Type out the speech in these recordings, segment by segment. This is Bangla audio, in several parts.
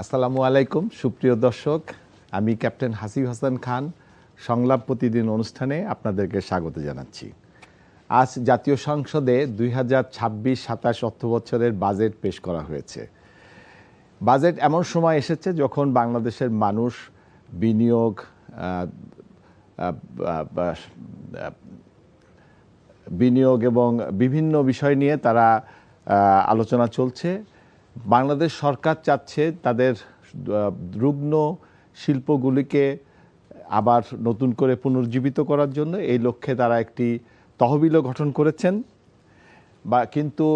আসসালামু আলাইকুম সুপ্রিয় দর্শক, আমি ক্যাপ্টেন হাসিব হাসান খান সংলাপ প্রতিদিন অনুষ্ঠানে আপনাদেরকে স্বাগত জানাচ্ছি। আজ জাতীয় সংসদে 2026-27 অর্থবছরের বাজেট পেশ করা হয়েছে। বাজেট এমন সময় এসেছে যখন বাংলাদেশের মানুষ বিনিয়োগ, এবং বিভিন্ন বিষয় নিয়ে তারা আলোচনা চলছে। বাংলাদেশ সরকার চাচ্ছে তাদের রুগ্ন শিল্পগুলিকে আবার নতুন করে পুনর্জীবিত করার জন্য। এই লক্ষ্যে তারা একটি তহবিলও গঠন করেছেন। কিন্তু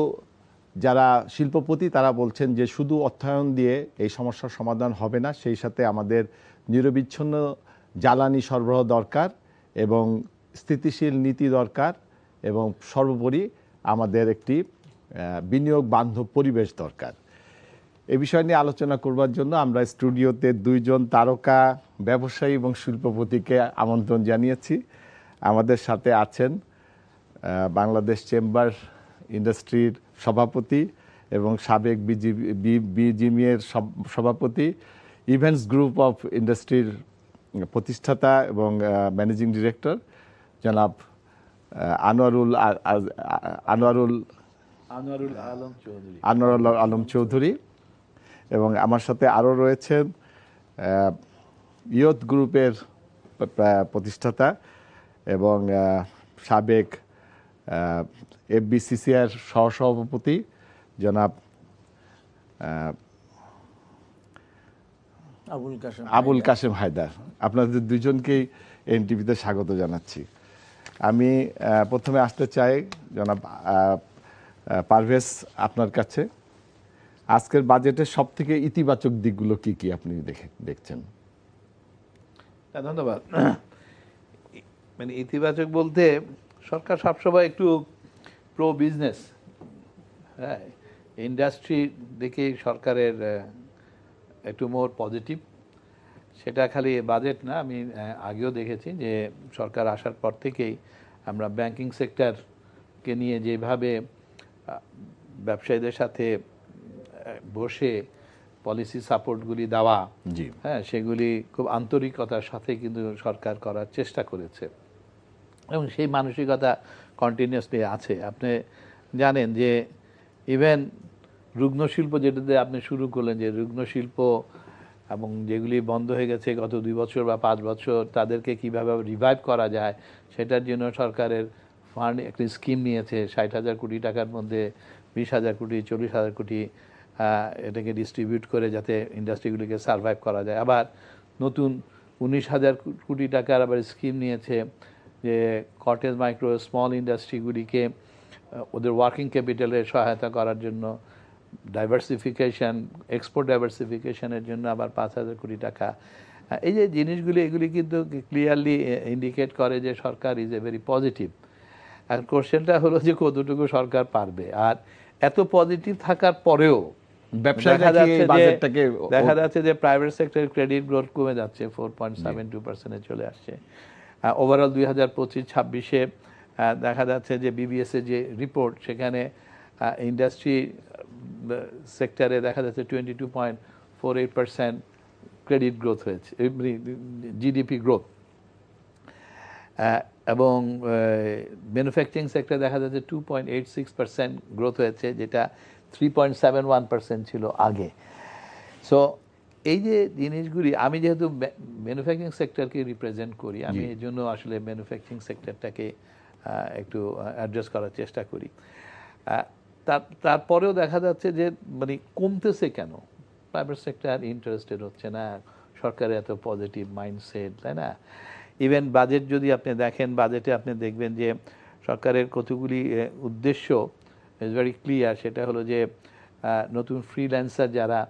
যারা শিল্পপতি তারা বলছেন যে শুধু অর্থায়ন দিয়ে এই সমস্যার সমাধান হবে না, সেই সাথে আমাদের নিরবিচ্ছিন্ন জ্বালানি সরবরাহ দরকার এবং স্থিতিশীল নীতি দরকার, এবং সর্বোপরি আমাদের একটি বিনিয়োগ বান্ধব পরিবেশ দরকার। এই বিষয় নিয়ে আলোচনা করবার জন্য আমরা স্টুডিওতে দুইজন তারকা ব্যবসায়ী এবং শিল্পপতিকে আমন্ত্রণ জানিয়েছি। আমাদের সাথে আছেন বাংলাদেশ চেম্বার ইন্ডাস্ট্রির সভাপতি এবং সাবেক বিজিএমইএর সভাপতি, ইভেন্টস গ্রুপ অফ ইন্ডাস্ট্রির প্রতিষ্ঠাতা এবং ম্যানেজিং ডিরেক্টর জনাব আনোয়ারুল আলম চৌধুরী, এবং আমার সাথে আরও রয়েছেন ইয়ত গ্রুপের প্রতিষ্ঠাতা এবং সাবেক এফবিসিসিআর সহসভাপতি জনাব আবুল কাশেম হায়দার। আপনাদের দুজনকেই এনটিভিতে স্বাগত জানাচ্ছি। আমি প্রথমে আসতে চাই জনাব পারভেজ, আপনার কাছে আজকের বাজেটের সবথেকে ইতিবাচক দিকগুলো কি কি আপনি দেখছেন? ধন্যবাদ। মানে ইতিবাচক বলতে সরকার সবসময় একটু প্রো বিজনেস, হ্যাঁ, ইন্ডাস্ট্রির দিকে সরকারের একটু মোর পজিটিভ। সেটা খালি বাজেট না, আমি আগেও দেখেছি যে সরকার আসার পর থেকেই আমরা ব্যাংকিং সেক্টরকে নিয়ে যেভাবে ব্যবসায়ীদের সাথে বসে পলিসি সাপোর্টগুলি দেওয়া, হ্যাঁ, সেগুলি খুব আন্তরিকতার সাথে কিন্তু সরকার করার চেষ্টা করেছে এবং সেই মানসিকতা কন্টিনিউয়াসলি আছে। আপনি জানেন যে ইভেন রুগ্ন শিল্প, যেটাতে আপনি শুরু করলেন, যে রুগ্ন শিল্প এবং যেগুলি বন্ধ হয়ে গেছে গত 2 বছর বা 5 বছর, তাদেরকে কীভাবে রিভাইভ করা যায় সেটার জন্য সরকারের ফান্ড একটি স্কিম নিয়েছে। 60,000 কোটি টাকার মধ্যে 20,000 কোটি 40,000 কোটি এটাকে ডিস্ট্রিবিউট করে যাতে ইন্ডাস্ট্রিগুলিকে সারভাইভ করা যায়। আবার নতুন 19,000 কোটি টাকার আবার স্কিম নিয়েছে যে কটেজ মাইক্রো স্মল ইন্ডাস্ট্রিগুলিকে ওদের ওয়ার্কিং ক্যাপিটালের সহায়তা করার জন্য, ডাইভার্সিফিকেশান, এক্সপোর্ট ডাইভার্সিফিকেশানের জন্য আবার 5,000 কোটি টাকা। এই যে জিনিসগুলি, এগুলি কিন্তু ক্লিয়ারলি ইন্ডিকেট করে যে সরকার ইজ এ ভেরি পজিটিভ। আর কোশ্চেনটা হলো যে কতটুকু সরকার পারবে। আর এত পজিটিভ থাকার পরেও দেখা যাচ্ছে যে প্রাইভেট সেক্টরের ক্রেডিট গ্রোথ কমে যাচ্ছে, 4.72% চলে আসছে। ওভারঅল 2025-26-এ দেখা যাচ্ছে যে বিবিএস এর যে রিপোর্ট, সেখানে ইন্ডাস্ট্রি সেক্টরে দেখা যাচ্ছে 22.48% ক্রেডিট গ্রোথ হয়েছে, জিডিপি গ্রোথ। এবং ম্যানুফ্যাকচারিং সেক্টরে দেখা যাচ্ছে 2.86% গ্রোথ হয়েছে, যেটা 3.71% ছিল আগে। সো এই যে জিনিসগুলি, আমি যেহেতু ম্যানুফ্যাকচারিং সেক্টরকে রিপ্রেজেন্ট করি, আমি এই জন্য আসলে ম্যানুফ্যাকচারিং সেক্টরটাকে একটু অ্যাড্রেস করার চেষ্টা করি। তারপরেও দেখা যাচ্ছে যে মানে কমতেছে কেন? প্রাইভেট সেক্টর ইন্টারেস্টেড হচ্ছে না, সরকারের এত পজিটিভ মাইন্ডসেট, তাই না? ইভেন বাজেট যদি আপনি দেখেন, বাজেটে আপনি দেখবেন যে সরকারের কতগুলি উদ্দেশ্য ইজ ভেরি ক্লিয়ার। সেটা হলো যে নতুন ফ্রিল্যান্সার যারা,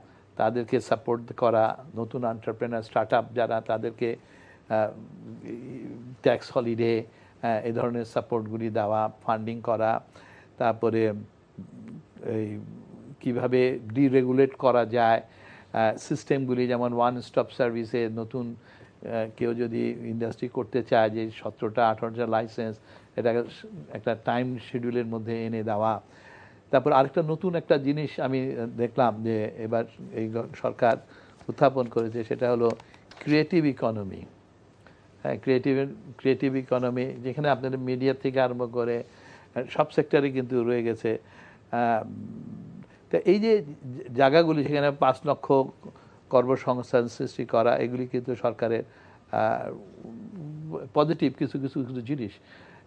তাদেরকে সাপোর্ট করা, নতুন এন্টারপ্রেনার স্টার্টআপ যারা, তাদেরকে ট্যাক্স হলিডে, এই ধরনের সাপোর্টগুলি দেওয়া, ফান্ডিং করা। তারপরে এই কীভাবে ডিরেগুলেট করা যায় সিস্টেমগুলি, যেমন ওয়ান স্টপ সার্ভিসে নতুন কেউ যদি ইন্ডাস্ট্রি করতে চায়, যে 17টা 18টা লাইসেন্স, এটা একটা টাইম শিডিউলের মধ্যে এনে দেওয়া। তারপর আরেকটা নতুন একটা জিনিস আমি দেখলাম যে এবার এই সরকার উত্থাপন করেছে, সেটা হলো ক্রিয়েটিভ ইকোনমি। হ্যাঁ, ক্রিয়েটিভ ইকোনমি, যেখানে আপনাদের মিডিয়া থেকে আরম্ভ করে সব সেক্টরে কিন্তু রয়ে গেছে। তা এই যে জায়গাগুলি, সেখানে 5 লক্ষ কর্মসংস্থান সৃষ্টি করা, এগুলি কিন্তু সরকারের পজিটিভ কিছু কিছু কিছু জিনিস।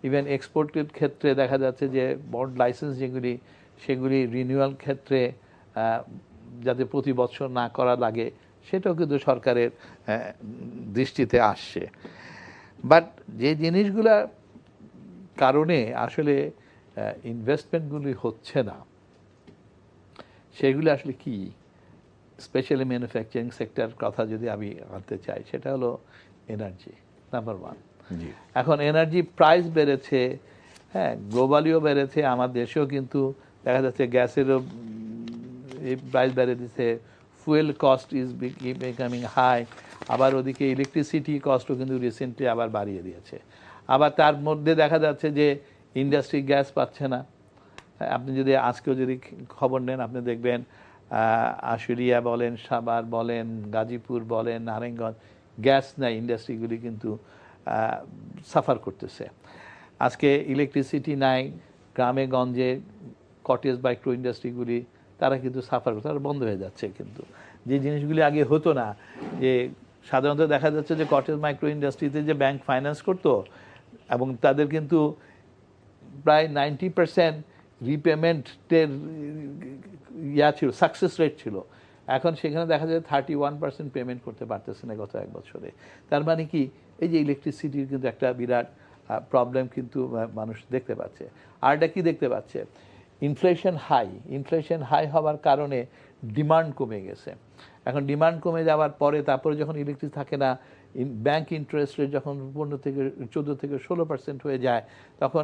ইভেন এক্সপোর্টের ক্ষেত্রে দেখা যাচ্ছে যে বন্ড লাইসেন্স যেগুলি, সেগুলি রিনিউয়াল ক্ষেত্রে যাতে প্রতি বছর না করা লাগে, সেটাও কিন্তু সরকারের দৃষ্টিতে আসছে। বাট যে জিনিসগুলা কারণে আসলে ইনভেস্টমেন্টগুলি হচ্ছে না, সেগুলো আসলে কি, স্পেশালি ম্যানুফ্যাকচারিং সেক্টর কথা যদি আমি আনতে চাই, সেটা হলো এনার্জি নাম্বার 1। জি, এখন এনার্জি প্রাইস বেড়েছে, হ্যাঁ, গ্লোবালিও বেড়েছে, আমার দেশেও কিন্তু দেখা যাচ্ছে গ্যাসেরও প্রাইস বেড়ে দিচ্ছে, fuel cost is becoming high, আবার ওদিকে ইলেকট্রিসিটি কস্টও কিন্তু রিসেন্টলি আবার বাড়িয়ে দিয়েছে। আবার তার মধ্যে দেখা যাচ্ছে যে ইন্ডাস্ট্রি গ্যাস পাচ্ছে না। আপনি যদি আজকেও যদি খবর নেন, আপনি দেখবেন আশুলিয়া বলেন, সাভার বলেন, গাজীপুর বলেন, নারায়ণগঞ্জ, গ্যাস নাই, ইন্ডাস্ট্রিগুলি কিন্তু সাফার করতেছে। আজকে ইলেকট্রিসিটি নাই, গ্রামে গঞ্জে কটেজ মাইক্রো ইন্ডাস্ট্রিগুলি তারা কিন্তু সাফার করছে, তারা বন্ধ হয়ে যাচ্ছে। কিন্তু যে জিনিসগুলি আগে হতো না, যে সাধারণত দেখা যাচ্ছে যে কটেজ মাইক্রো ইন্ডাস্ট্রিতে যে ব্যাংক ফাইন্যান্স করতো, এবং তাদের কিন্তু প্রায় 90% রিপেমেন্টের ছিল, সাকসেস রেট ছিল। এখন সেখানে দেখা যায় 31% পেমেন্ট করতে পারতেছে না গত 1 বছরে। তার মানে কি, এই যে ইলেকট্রিসিটির কিন্তু একটা বিরাট প্রবলেম কিন্তু মানুষ দেখতে পাচ্ছে। আর এটা কি দেখতে পাচ্ছে, ইনফ্লেশন হাই হওয়ার কারণে ডিমান্ড কমে গেছে। এখন ডিমান্ড কমে যাওয়ার পরে তারপরে যখন ইলেকট্রিক থাকে না, ব্যাংক ইন্টারেস্ট রেট যখন 14 থেকে 16% হয়ে যায়, তখন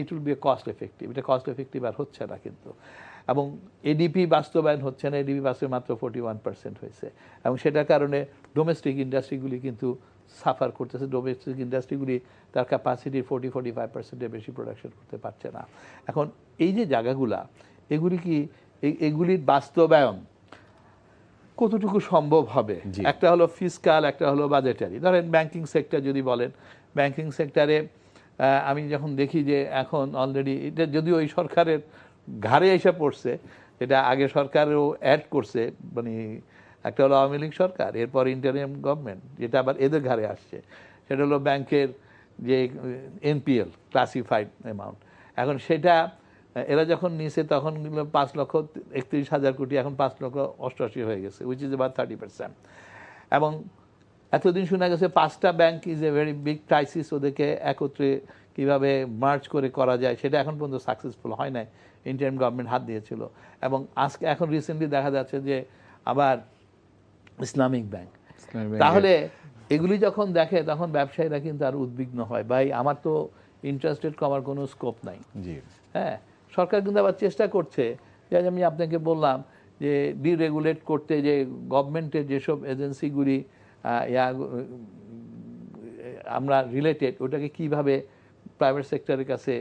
it will be cost effective. এটা কস্ট এফেক্টিভ আর হচ্ছে না কিন্তু। এবং এডিপি বাস্তবায়ন হচ্ছে না, এডিপি বাস্তবায়ন মাত্র 41% হয়েছে, এবং সেটার কারণে ডোমেস্টিক ইন্ডাস্ট্রিগুলি কিন্তু সাফার করতেছে। ডোমেস্টিক ইন্ডাস্ট্রিগুলি তার ক্যাপাসিটির 40-45%-এর বেশি প্রোডাকশন করতে পারছে না। এখন এই যে জায়গাগুলা, এগুলি কি, এগুলির বাস্তবায়ন কতটুকু সম্ভব হবে? একটা হলো ফিসকাল, একটা হলো বাজেটারি। ধরেন ব্যাংকিং সেক্টর যদি বলেন, ব্যাংকিং সেক্টরে আমি যখন দেখি যে এখন অলরেডি এটা যদিও ওই সরকারের ঘাড়ে এসে পড়ছে, এটা আগে সরকারও অ্যাড করছে, মানে একটা হলো আওয়ামী লীগ সরকার, এরপর ইন্টারিম গভর্নমেন্ট, যেটা আবার এদের ঘাড়ে আসছে, সেটা হলো ব্যাংকের যে এনপিএল ক্লাসিফাইড অ্যামাউন্ট। এখন সেটা এরা যখন নিয়েছে তখন 5,31,000 কোটি, এখন 5,88,000 হয়ে গেছে, উইচ ইজ অ্যাবাউট 30%। এবং এতদিন শোনা গেছে 5টা bank is a very big crisis, ওদেরকে একত্রে কিভাবে মার্জ করে করা যায়, সেটা এখন পর্যন্ত সাকসেসফুল হয় নাই। ইন্টারিম গভর্নমেন্ট হাত দিয়েছিল। এবং আজকে এখন রিসেন্টলি দেখা যাচ্ছে যে আবার ইসলামিক ব্যাংক। তাহলে এগুলি যখন দেখে, তখন ব্যবসায়ীরা কিন্তু আর উদ্বিগ্ন হয়, ভাই আমার তো ইন্টারেস্ট রেট কমার কোনো স্কোপ নাই। হ্যাঁ, সরকার কিন্তু আবার চেষ্টা করছে, যে আমি আপনাকে বললাম যে ডিরেগুলেট করতে, যে গভর্নমেন্টের যেসব এজেন্সিগুলি আমরা রিলেটেড, ওটাকে কিভাবে প্রাইভেট সেক্টরের কাছে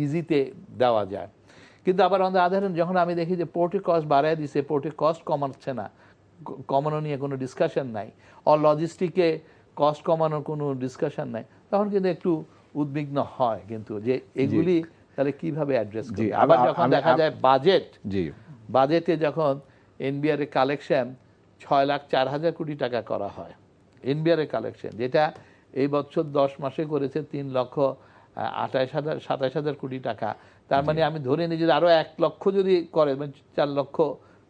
ইজিতে দেওয়া যায়। কিন্তু আবার আমাদের আধারণ যখন আমি দেখি যে পোর্টে কস্ট বাড়ায় দিছে, পোর্টে কস্ট কমাচ্ছে না, কমানো নিয়ে কোনো ডিসকাশন নাই, লজিস্টিকে কস্ট কমানোর কোনো ডিসকাশন নাই, তখন কিন্তু একটু উদ্বিগ্ন হয় কিন্তু, যে এগুলি তাহলে কিভাবে অ্যাড্রেস করবে। আবার যখন দেখা যায় বাজেটে যখন এনবিআর এর কালেকশন 6,04,000 কোটি টাকা করা হয়, এনবিআর এর কালেকশন, যেটা এই বছর 10 মাসে করেছে 3,28,000-27,000 কোটি টাকা। তার মানে আমি ধরে নিই যদি আরো 1 লক্ষ যদি করে, মানে 4 লক্ষ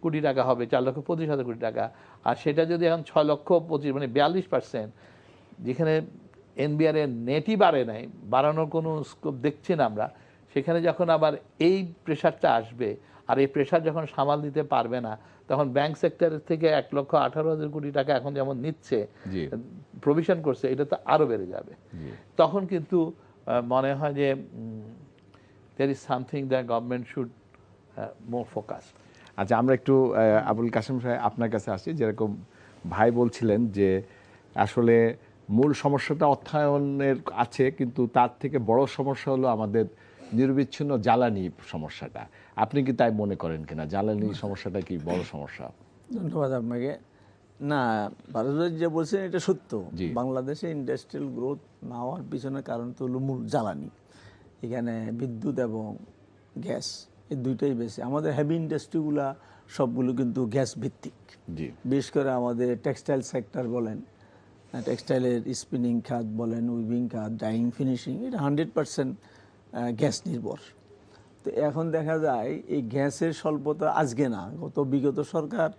কোটি টাকা হবে, 4,25,000 কোটি টাকা। আর সেটা যদি এখন 6,25,000, মানে 42%, যেখানে এনবিআর এর নেটই বাড়ে নাই, বাড়ানোর কোনো স্কোপ দেখছি না আমরা, সেখানে যখন আবার এই প্রেশারটা আসবে, আর এই প্রেশার যখন সামাল দিতে পারবে না, তখন ব্যাংক সেক্টরের থেকে 1,18,000 কোটি টাকা এখন যেমন নিচ্ছে, প্রভিশন করছে, এটা তো আরো বেড়ে যাবে। তখন কিন্তু মনে হয় যে there is something that government should more focus. আচ্ছা, আমরা একটু আবুল কাশেম সাহেব আপনার কাছে আসি। যেরকম ভাই বলছিলেন যে আসলে মূল সমস্যাটা অর্থায়নের আছে, কিন্তু তার থেকে বড় সমস্যা হলো আমাদের নিরবিচ্ছিন্ন জ্বালানি সমস্যাটা, আপনি কি তাই মনে করেন কিনা? জ্বালানি সমস্যাটা কি বড় সমস্যা? ধন্যবাদ আপনাকে। না, ভারত যে বলছেন এটা সত্য। জি। বাংলাদেশে ইন্ডাস্ট্রিয়াল গ্রোথ না হওয়ার পিছনে কারণ তো হলো মূল জ্বালানি। এখানে বিদ্যুৎ এবং গ্যাস এই দুইটাই বেশি। আমাদের হেভি ইন্ডাস্ট্রিগুলা সবগুলো কিন্তু গ্যাস ভিত্তিক। জি বিশেষ করে আমাদের টেক্সটাইল সেক্টর বলেন, টেক্সটাইলের স্পিনিং খাত বলেন, উইভিং খাত, ডাইং, ফিনিশিং, এটা 100% গ্যাস নির্ভর। তো এখন দেখা যায় এই গ্যাসের স্বল্পতা আজকে না, বিগত সরকার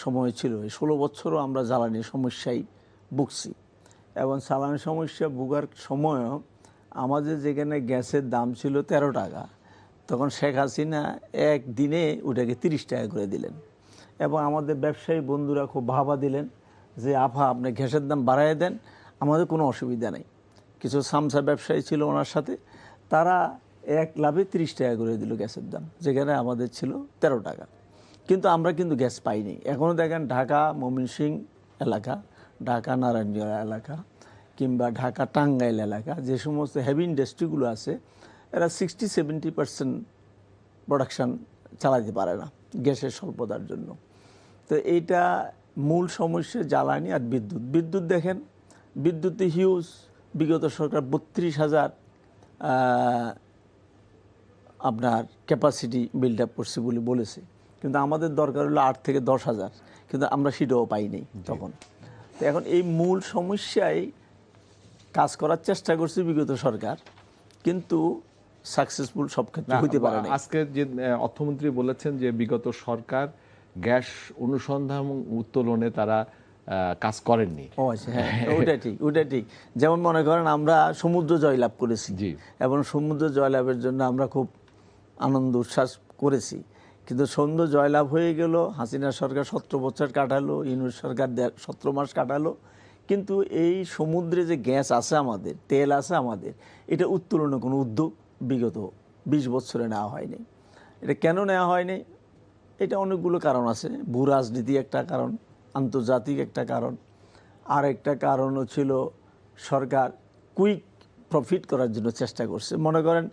সময় ছিল, এই 16 বছরও আমরা জ্বালানির সমস্যায় ভুগছি। এবং জ্বালানি সমস্যা ভোগার সময়ও আমাদের যেখানে গ্যাসের দাম ছিল 13 টাকা, তখন শেখ হাসিনা একদিনে ওটাকে 30 টাকা করে দিলেন। এবং আমাদের ব্যবসায়ী বন্ধুরা খুব ভাবা দিলেন যে আফা আপনি গ্যাসের দাম বাড়ায় দেন, আমাদের কোনো অসুবিধা নেই। কিছু সামসা ব্যবসায়ী ছিল ওনার সাথে, তারা এক লাভে 30 টাকা করে দিল গ্যাসের দাম, যেখানে আমাদের ছিল 13 টাকা। কিন্তু আমরা কিন্তু গ্যাস পাইনি। এখনও দেখেন ঢাকা ময়মনসিংহ এলাকা, ঢাকা নারায়ণগঞ্জ এলাকা কিংবা ঢাকা টাঙ্গাইল এলাকা, যে সমস্ত হেভি ইন্ডাস্ট্রিগুলো আছে, এরা 60-70% প্রোডাকশান চালাতে পারে না গ্যাসের স্বল্পতার জন্য। তো এইটা মূল সমস্যা জ্বালানি আর বিদ্যুৎ। বিদ্যুৎ দেখেন, বিদ্যুতে হিউজ, বিগত সরকার 32,000 আপনার ক্যাপাসিটি বিল্ড আপ করছে বলে বলেছে, কিন্তু আমাদের দরকার হলো 8 থেকে 10,000, কিন্তু আমরা সেটাও পাইনি তখন। তো এখন এই মূল সমস্যায় কাজ করার চেষ্টা করছে বিগত সরকার, কিন্তু সাকসেসফুল সব ক্ষেত্রে হইতে পারে না। আজকে যে অর্থমন্ত্রী বলেছেন যে বিগত সরকার গ্যাস অনুসন্ধান এবং উত্তোলনে তারা কাজ করেননি। ও আচ্ছা, হ্যাঁ, ওটা ঠিক, ওটা ঠিক। যেমন মনে করেন আমরা সমুদ্র জয়লাভ করেছি, জি। এবং সমুদ্র জয়লাভের জন্য আমরা খুব আনন্দ উচ্ছ্বাস করেছি, কিন্তু সমুদ্র জয়লাভ হয়ে গেল, হাসিনা সরকার 17 বছর কাটালো, ইউনূস সরকার 17 মাস কাটালো, কিন্তু এই সমুদ্রে যে গ্যাস আছে আমাদের, তেল আছে আমাদের, এটা উত্তোলনে কোনো উদ্যোগ বিগত 20 বছরে নেওয়া হয়নি। এটা কেন নেওয়া হয়নি? এটা অনেকগুলো কারণ আছে। ভূ রাজনীতি একটা কারণ, আন্তর্জাতিক একটা কারণ, আর একটা কারণও ছিল সরকার কুইক প্রফিট করার জন্য চেষ্টা করছে। মনে করেন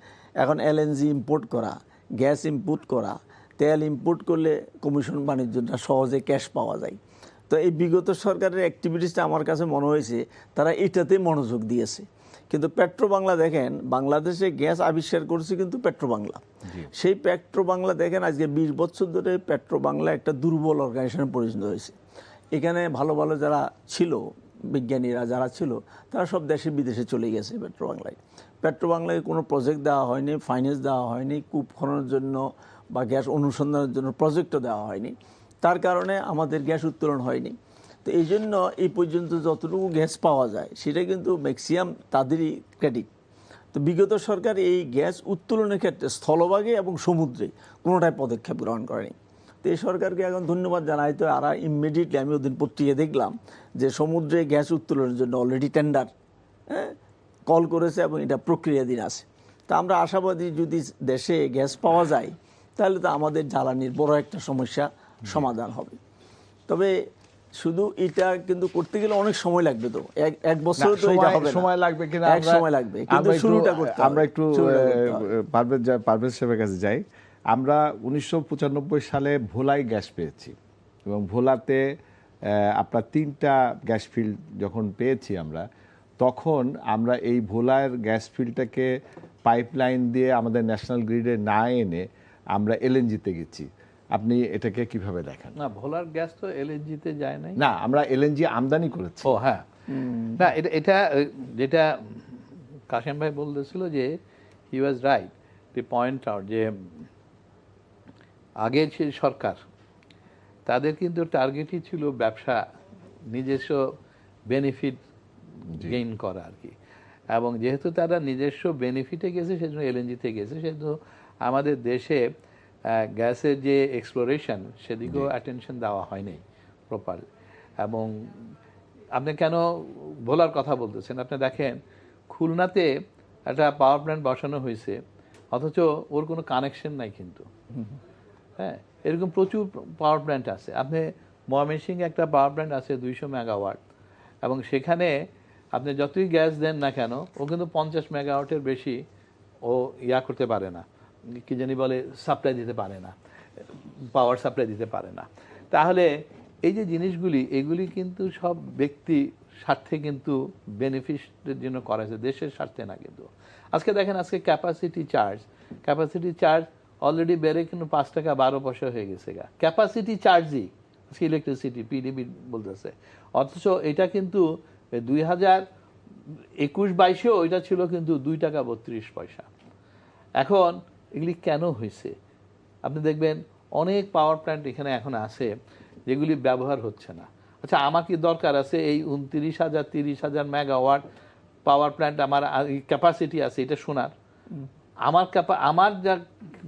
এখন এলএনজি ইম্পোর্ট করা, গ্যাস ইম্পোর্ট করা, তেল ইম্পোর্ট করলে কমিশন বাণিজ্যটা সহজে ক্যাশ পাওয়া যায়। তো এই বিগত সরকারের অ্যাক্টিভিটিসটা আমার কাছে মনে হয়েছে তারা এটাতে মনোযোগ দিয়েছে। কিন্তু পেট্রোবাংলা দেখেন, বাংলাদেশে গ্যাস আবিষ্কার করেছে কিন্তু পেট্রোবাংলা। সেই পেট্রোবাংলা দেখেন আজকে 20 বছর ধরে পেট্রোবাংলা একটা দুর্বল অর্গানাইজেশনে পরিণত হয়েছে। এখানে ভালো ভালো যারা ছিল, বিজ্ঞানীরা যারা ছিল, তারা সব দেশে বিদেশে চলে গেছে পেট্রোবাংলায়। পেট্রোবাংলায় কোনো প্রজেক্ট দেওয়া হয়নি, ফাইন্যান্স দেওয়া হয়নি, কূপ খননের জন্য বা গ্যাস অনুসন্ধানের জন্য প্রজেক্টও দেওয়া হয়নি। তার কারণে আমাদের গ্যাস উত্তোলন হয়নি। তো এই জন্য এই পর্যন্ত যতটুকু গ্যাস পাওয়া যায় সেটা কিন্তু ম্যাক্সিমাম তাদেরই ক্রেডিট। তো বিগত সরকার এই গ্যাস উত্তোলনের ক্ষেত্রে স্থলভাগে এবং সমুদ্রে কোনোটাই পদক্ষেপ গ্রহণ করেনি। তো এই সরকারকে এখন ধন্যবাদ জানাই। তো আর ইমিডিয়েটলি আমি ওদিন পত্রিকায় দেখলাম যে সমুদ্রে গ্যাস উত্তোলনের জন্য অলরেডি টেন্ডার কল করেছে এবং এটা প্রক্রিয়াধীন আছে। তা আমরা আশাবাদী যদি দেশে গ্যাস পাওয়া যায় তাহলে তো আমাদের জ্বালানির বড় একটা সমস্যা সমাধান হবে। তবে শুধু এটা কিন্তু করতে গেলে অনেক সময় লাগবে। তো এক বছর তো এটা হবে না, সময় লাগবে কিনা, এক সময় লাগবে, কিন্তু শুরুটা করতে হবে। আমরা একটু পারভেজ সাহেবের কাছে যাই। আমরা 1995 সালে ভোলায় গ্যাস পেয়েছি, এবং ভোলাতে আপনার 3টা গ্যাস ফিল্ড যখন পেয়েছি আমরা, তখন আমরা এই ভোলার গ্যাস ফিল্ডটাকে পাইপলাইন দিয়ে আমাদের ন্যাশনাল গ্রিডে না এনে আমরা এলএনজিতে গেছি। আপনি এটাকে কিভাবে দেখেন? না, ভোলার গ্যাস তো এলএনজিতে যায় নাই। না, আমরা এলএনজি আমদানি করেছি। ও হ্যাঁ, না এটা যেটা কাশেম ভাই বলতেছিল যে he was right to point out যে আগের যে সরকার, তাদের কিন্তু টার্গেটই ছিল ব্যবসা, নিজস্ব বেনিফিট গেইন করা আর কি। এবং যেহেতু তারা নিজস্ব বেনিফিটে গেছে, সেজন্য এলএনজিতে গেছে, সেজন্য আমাদের দেশে গ্যাসের যে এক্সপ্লোরেশন সেদিকেও অ্যাটেনশন দেওয়া হয়নি প্রপার। এবং আপনি কেন ভোলার কথা বলতেছেন, আপনি দেখেন খুলনাতে একটা পাওয়ার প্ল্যান্ট বসানো হয়েছে, অথচ ওর কোনো কানেকশন নাই কিন্তু। হ্যাঁ, এরকম প্রচুর পাওয়ার প্ল্যান্ট আছে। আপনি ময়মনসিংহে একটা পাওয়ার প্ল্যান্ট আছে 200 মেগাওয়াট, এবং সেখানে আপনি যতই গ্যাস দেন না কেন ও কিন্তু 50 মেগাওয়াটের বেশি ও ইয়া করতে পারে না, কি জানি বলে, সাপ্লাই দিতে পারে না, পাওয়ার সাপ্লাই দিতে পারে না। তাহলে এই যে জিনিসগুলি, এগুলি কিন্তু সব ব্যক্তি স্বার্থে কিন্তু বেনিফিটের জন্য করা হয়েছে, দেশের স্বার্থে না। কিন্তু আজকে দেখেন, আজকে ক্যাপাসিটি চার্জ অলরেডি বেড়ে কিন্তু 5 টাকা 12 পয়সা হয়ে গেছে গা, ক্যাপাসিটি চার্জই ইলেকট্রিসিটি পিডিবি বলতেছে। অথচ এটা কিন্তু 2021-22-এও এটা ছিল কিন্তু 2 টাকা 32 পয়সা। এখন এগুলি কেন হয়েছে? আপনি দেখবেন অনেক পাওয়ার প্ল্যান্ট এখানে এখন আছে যেগুলি ব্যবহার হচ্ছে না। আচ্ছা, আমার কি দরকার আছে এই 29,000-30,000 মেগাওয়াট পাওয়ার প্ল্যান্ট আমার ক্যাপাসিটি আছে এটা শোনার? আমার যা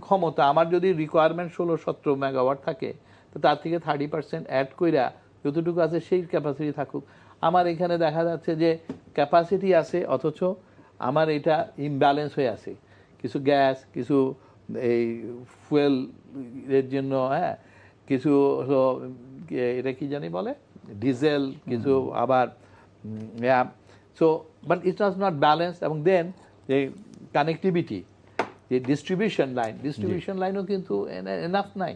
ক্ষমতা, আমার যদি রিকোয়ারমেন্ট 16-17 মেগাওয়াট থাকে, তো তার থেকে 30% অ্যাড কইরা যতটুকু আছে সেই ক্যাপাসিটি থাকুক। আমার এখানে দেখা যাচ্ছে যে ক্যাপাসিটি আছে, অথচ আমার এটা ইমব্যালেন্স হয়ে আছে, কিছু গ্যাস, কিছু এই ফুয়েল এর জন্য, হ্যাঁ, কিছু হলো এটা কি জানি বলে ডিজেল, কিছু আবার so but it was not balance. এবং দেন যে কানেক্টিভিটি, যে ডিস্ট্রিবিউশন লাইনও কিন্তু এনাফ নাই।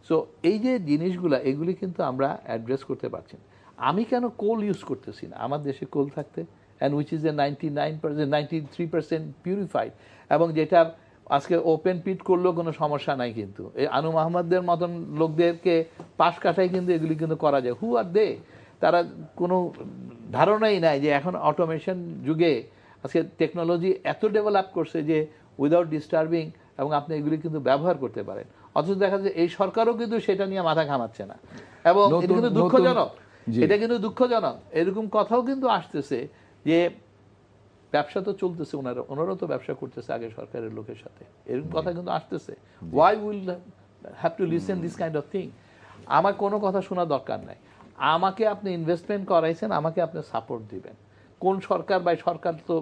সো এই যে জিনিসগুলো, এগুলি কিন্তু আমরা অ্যাড্রেস করতে পারছি না। আমি কেন কোল ইউজ করতেছি না আমার দেশে কোল থাকতে, and which is a 93% purified, এবং যেটা আজকে ওপেন পিট করলেও কোনো সমস্যা নাই। কিন্তু এই আনু মাহমুদের মতন লোকদেরকে পাশ কাটাই কিন্তু এগুলি কিন্তু করা যায়। হু আর দে? তারা কোনো ধারণাই নাই যে এখন অটোমেশন যুগে আজকে টেকনোলজি এত ডেভেলপ করছে যে উইদাউট ডিস্টার্বিং, এবং আপনি এগুলি কিন্তু ব্যবহার করতে পারেন। অথচ দেখা যায় এই সরকারও কিন্তু সেটা নিয়ে মাথা ঘামাচ্ছে না, এবং এটা কিন্তু দুঃখজনক। এটা কিন্তু দুঃখজনক। এরকম কথাও কিন্তু আসতেছে যে ব্যবসা তো চলতেছে, ওনারাও তো ব্যবসা করতেছে আগে সরকারের লোকের সাথে, এরকম কথা কিন্তু আসতেছে। Why will have to listen this kind of thing? আমার কোনো কথা শোনা দরকার নাই। আমাকে আপনি ইনভেস্টমেন্ট করাইছেন, আমাকে আপনি সাপোর্ট দিবেন। কোন সরকার বা সরকার তো,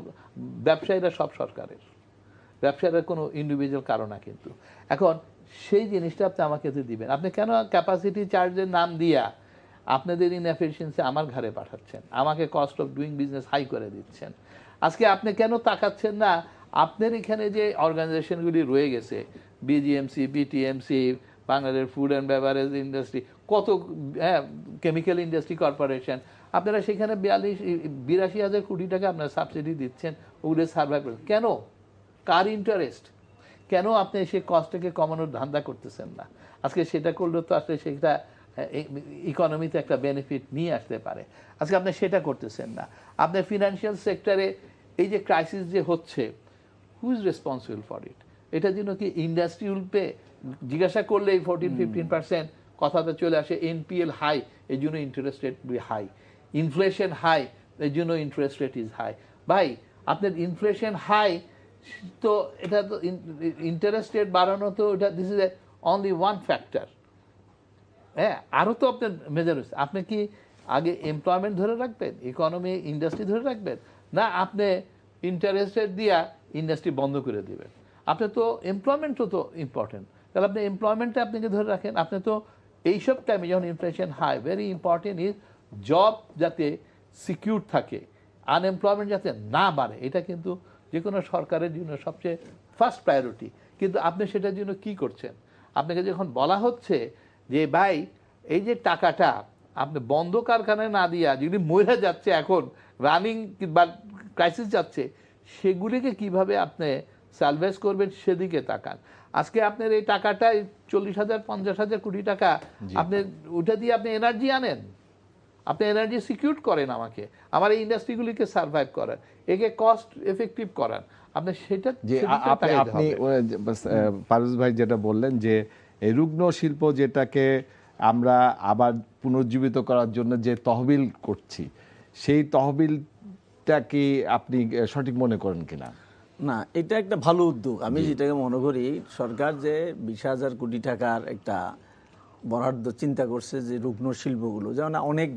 ব্যবসায়ীরা সব সরকারের, ব্যবসায়ীরা কোনো ইন্ডিভিজুয়াল কারো না। কিন্তু এখন সেই জিনিসটা আপনি আমাকে দিবেন। আপনি কেন ক্যাপাসিটি চার্জের নাম দিয়া আপনাদের ইনএফিসিয়েন্সি আমার ঘরে পাঠাচ্ছেন, আমাকে cost of doing business high করে দিচ্ছেন? আজকে আপনি কেন তাকাচ্ছেন না আপনার এখানে যে অর্গানাইজেশনগুলি রয়ে গেছে, BGMC, BTMC, Bangladesh food and beverage industry, কত, হ্যাঁ, কেমিক্যাল ইন্ডাস্ট্রি কর্পোরেশন, আপনারা সেখানে 82,000 কোটি টাকা আপনারা সাবসিডি দিচ্ছেন, ওগুলো সার্ভাইভ করেন কেন? কার ইন্টারেস্ট? কেন আপনি সেই কস্টটাকে কমানোর ধান্দা করতেছেন না? আজকে সেটা করলে তো আসলে সেটা ইকোনমিতে একটা বেনিফিট নিয়ে আসতে পারে। আজকে আপনি সেটা করতেছেন না। আপনার ফিনান্সিয়াল সেক্টরে এই যে ক্রাইসিস যে হচ্ছে, who is responsible for it? এটার জন্য কি ইন্ডাস্ট্রি উইল পে? জিজ্ঞাসা করলে এই 14-15% কথাটা চলে আসে। এনপিএল হাই, এই জন্য interest rate high. Inflation high, এই জন্য ইন্টারেস্ট রেট ইজ হাই। ভাই, আপনার ইনফ্লেশন হাই, তো এটা তো ইন্টারেস্ট রেট বাড়ানো, তো এটা this is only one factor. হ্যাঁ, আরও তো আপনার মেজার হচ্ছে। আপনি কি আগে এমপ্লয়মেন্ট ধরে রাখবেন, ইকোনমি, ইন্ডাস্ট্রি ধরে রাখবেন, না আপনি ইন্টারেস্ট রেট দিয়া ইন্ডাস্ট্রি বন্ধ করে দিবেন? আপনি তো এমপ্লয়মেন্টও তো ইম্পর্টেন্ট, তাহলে আপনি এমপ্লয়মেন্টটা আপনাকে ধরে রাখেন। আপনি তো এইসব টাইমে যখন inflation high, very important is job যাতে সিকিউর থাকে, আনএমপ্লয়মেন্ট যাতে না বাড়ে, এটা কিন্তু যে কোনো সরকারের জন্য সবচেয়ে ফার্স্ট প্রায়োরিটি। কিন্তু আপনি সেটার জন্য কি করছেন? আপনাকে যখন বলা হচ্ছে যে ভাই, এই যে টাকাটা আপনি বন্ধ কারখানায় না দিয়া যদি মরে যাচ্ছে, এখন রানিং বা ক্রাইসিস যাচ্ছে, সেগুলিকে কিভাবে আপনি সালভেজ করবেন সেদিকে তাকান। আজকে আপনার এই টাকাটা 40,000-50,000 কোটি টাকা, আপনি ওটা দিয়ে আপনি এনার্জি আনেন, আপনি এনার্জি সিকিউর করেন, আমাকে আমার এই ইন্ডাস্ট্রিগুলিকে সার্ভাইভ করান, একে কস্ট এফেক্টিভ করান। আপনি সেটা যে আপনি পারভেজ ভাই যেটা বললেন যে এই রুগ্ন শিল্প যেটাকে আমরা আবার পুনর্জীবিত করার জন্য যে তহবিল করছি, সেই তহবিলটা কি আপনি সঠিক মনে করেন কিনা? না, এটা একটা ভালো উদ্যোগ। আমি যেটাকে মনে করি, সরকার যে 20,000 কোটি টাকার একটা বরাদ্দ চিন্তা করছে যে রুগ্ন শিল্পগুলো, যেমন অনেক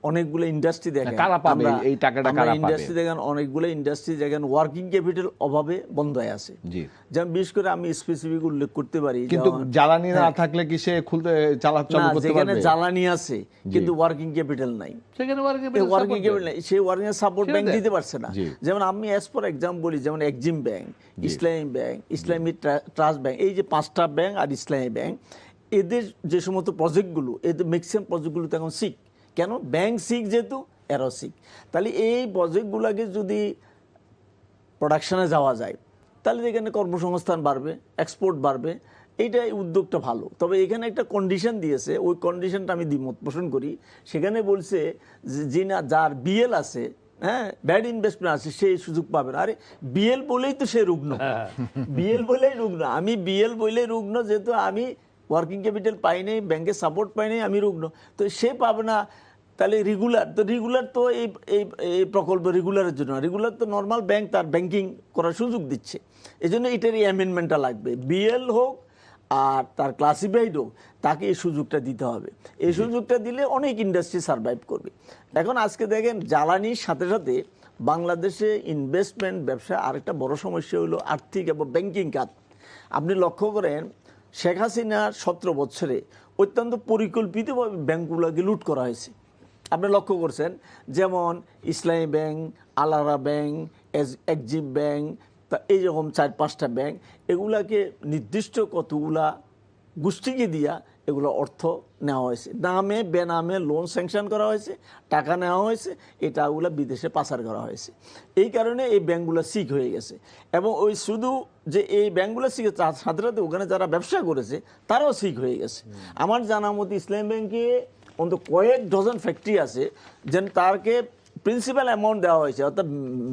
অনেকগুলো ইন্ডাস্ট্রি দেখেন, কারা পাবে? আমরা- এই টাকাটা আমরা কারা পাবে? ইন্ডাস্ট্রি দেখেন, অনেকগুলো ইন্ডাস্ট্রি দেখেন ওয়ার্কিং ক্যাপিটাল অভাবে বন্ধ হয়ে আছে। জি। যেমন বিশেষ করে আমি স্পেসিফিক উল্লেখ করতে পারি, কিন্তু যেমন- জ্বালানি না থাকলে কি সে খুলতে চালু না, করতে যেখানে পারবে? জ্বালানি আছে কিন্তু ওয়ার্কিং ক্যাপিটাল নাই, সেখানে ওয়ার্কিং ক্যাপিটাল নাই, সেই ওয়ার্কিং সাপোর্ট ব্যাংক দিতে পারছে না। জি। যেমন আমি অ্যাজ ফর এক্সাম্পল বলি, যেমন এক্সিম ব্যাংক, ইসলামী ব্যাংক, ইসলামী ট্রাস্ট ব্যাংক, এই যে 5টা ব্যাংক আর ইসলামী ব্যাংক, এদের যে সমস্ত প্রজেক্টগুলো, এদের ম্যাক্সিমাম প্রজেক্টগুলো এখন সিক। কেন? ব্যাংক সিক যেহেতু এরাও সিক। তাহলে এই প্রজেক্টগুলোকে যদি প্রোডাকশনে যাওয়া যায় তাহলে এখানে কর্মসংস্থান বাড়বে, এক্সপোর্ট বাড়বে, এইটাই উদ্যোগটা ভালো। তবে এখানে একটা কন্ডিশন দিয়েছে, ওই কন্ডিশনটা আমি দ্বিমত পোষণ করি। সেখানে বলছে যে না, যার বিএল আছে, হ্যাঁ, ব্যাড ইনভেস্টমেন্ট আছে, সেই সুযোগ পাবে না। আরে বিএল বলেই তো সে রুগ্ন, বিএল বলেই রুগ্ন। আমি বিএল বলেই রুগ্ন, যেহেতু আমি ওয়ার্কিং ক্যাপিটাল পাই নাই, ব্যাংকের সাপোর্ট পাই নাই, আমি রুগ্ন, তো সে পাবে না। তাহলে রেগুলার তো এই প্রকল্প রেগুলারের জন্য, রেগুলার তো নর্মাল ব্যাংক তার ব্যাংকিং করার সুযোগ দিচ্ছে। এই জন্য এটার এই অ্যামেন্ডমেন্টটা লাগবে। বিএল হোক আর তার ক্লাসিফাইড হোক, তাকে এই সুযোগটা দিতে হবে। এই সুযোগটা দিলে অনেক ইন্ডাস্ট্রি সার্ভাইভ করবে। এখন আজকে দেখেন, জ্বালানির সাথে সাথে বাংলাদেশে ইনভেস্টমেন্ট ব্যবসা আরেকটা বড় সমস্যা হলো আর্থিক এবং ব্যাংকিং খাত। আপনি লক্ষ্য করেন, শেখ হাসিনার 17 বছরে অত্যন্ত পরিকল্পিতভাবে ব্যাংকগুলোকে লুট করা হয়েছে। আপনি লক্ষ্য করছেন, যেমন ইসলামী ব্যাংক, আলারা ব্যাংক, এক্সিম ব্যাংক, তা এইরকম 4-5টা ব্যাংক, এগুলাকে নির্দিষ্ট কতগুলা গোষ্ঠীকে দিয়া এগুলো অর্থ নেওয়া হয়েছে, নামে বেনামে লোন স্যাংশন করা হয়েছে, টাকা নেওয়া হয়েছে, এটাগুলো বিদেশে পাচার করা হয়েছে। এই কারণে এই ব্যাংকগুলো সিক হয়ে গেছে। এবং ওই শুধু যে এই ব্যাংকগুলো সিক, তার সাথে সাথে ওখানে যারা ব্যবসা করেছে তারাও সিক হয়ে গেছে। আমার জানা মতো ইসলামী ব্যাংকে অন্তত কয়েক ডজন ফ্যাক্টরি আছে, যেন তারকে প্রিন্সিপাল অ্যামাউন্ট দেওয়া হয়েছে, অর্থাৎ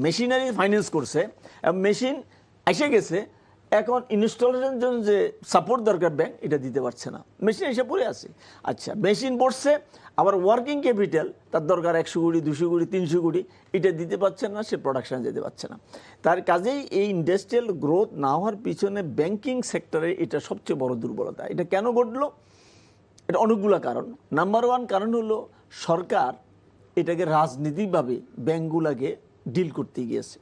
মেশিনারি ফাইন্যান্স করছে, মেশিন এসে গেছে, এখন ইনস্টলেশনের জন্য যে সাপোর্ট দরকার ব্যাংক এটা দিতে পারছে না, মেশিন এসে পড়ে আছে। আচ্ছা, মেশিন পড়ছে, আবার ওয়ার্কিং ক্যাপিটাল তার দরকার 100 কোটি, 200 কোটি, 300 কোটি, এটা দিতে পারছে না, সে প্রোডাকশানে যেতে পারছে না। তার কাজেই এই ইন্ডাস্ট্রিয়াল গ্রোথ না হওয়ার পিছনে ব্যাংকিং সেক্টরে এটা সবচেয়ে বড় দুর্বলতা। এটা কেন ঘটলো? এটা অনেকগুলো কারণ। নাম্বার 1 কারণ হলো সরকার এটাকে রাজনীতিকভাবে ব্যাংকগুলোকে ডিল করতে গিয়েছে।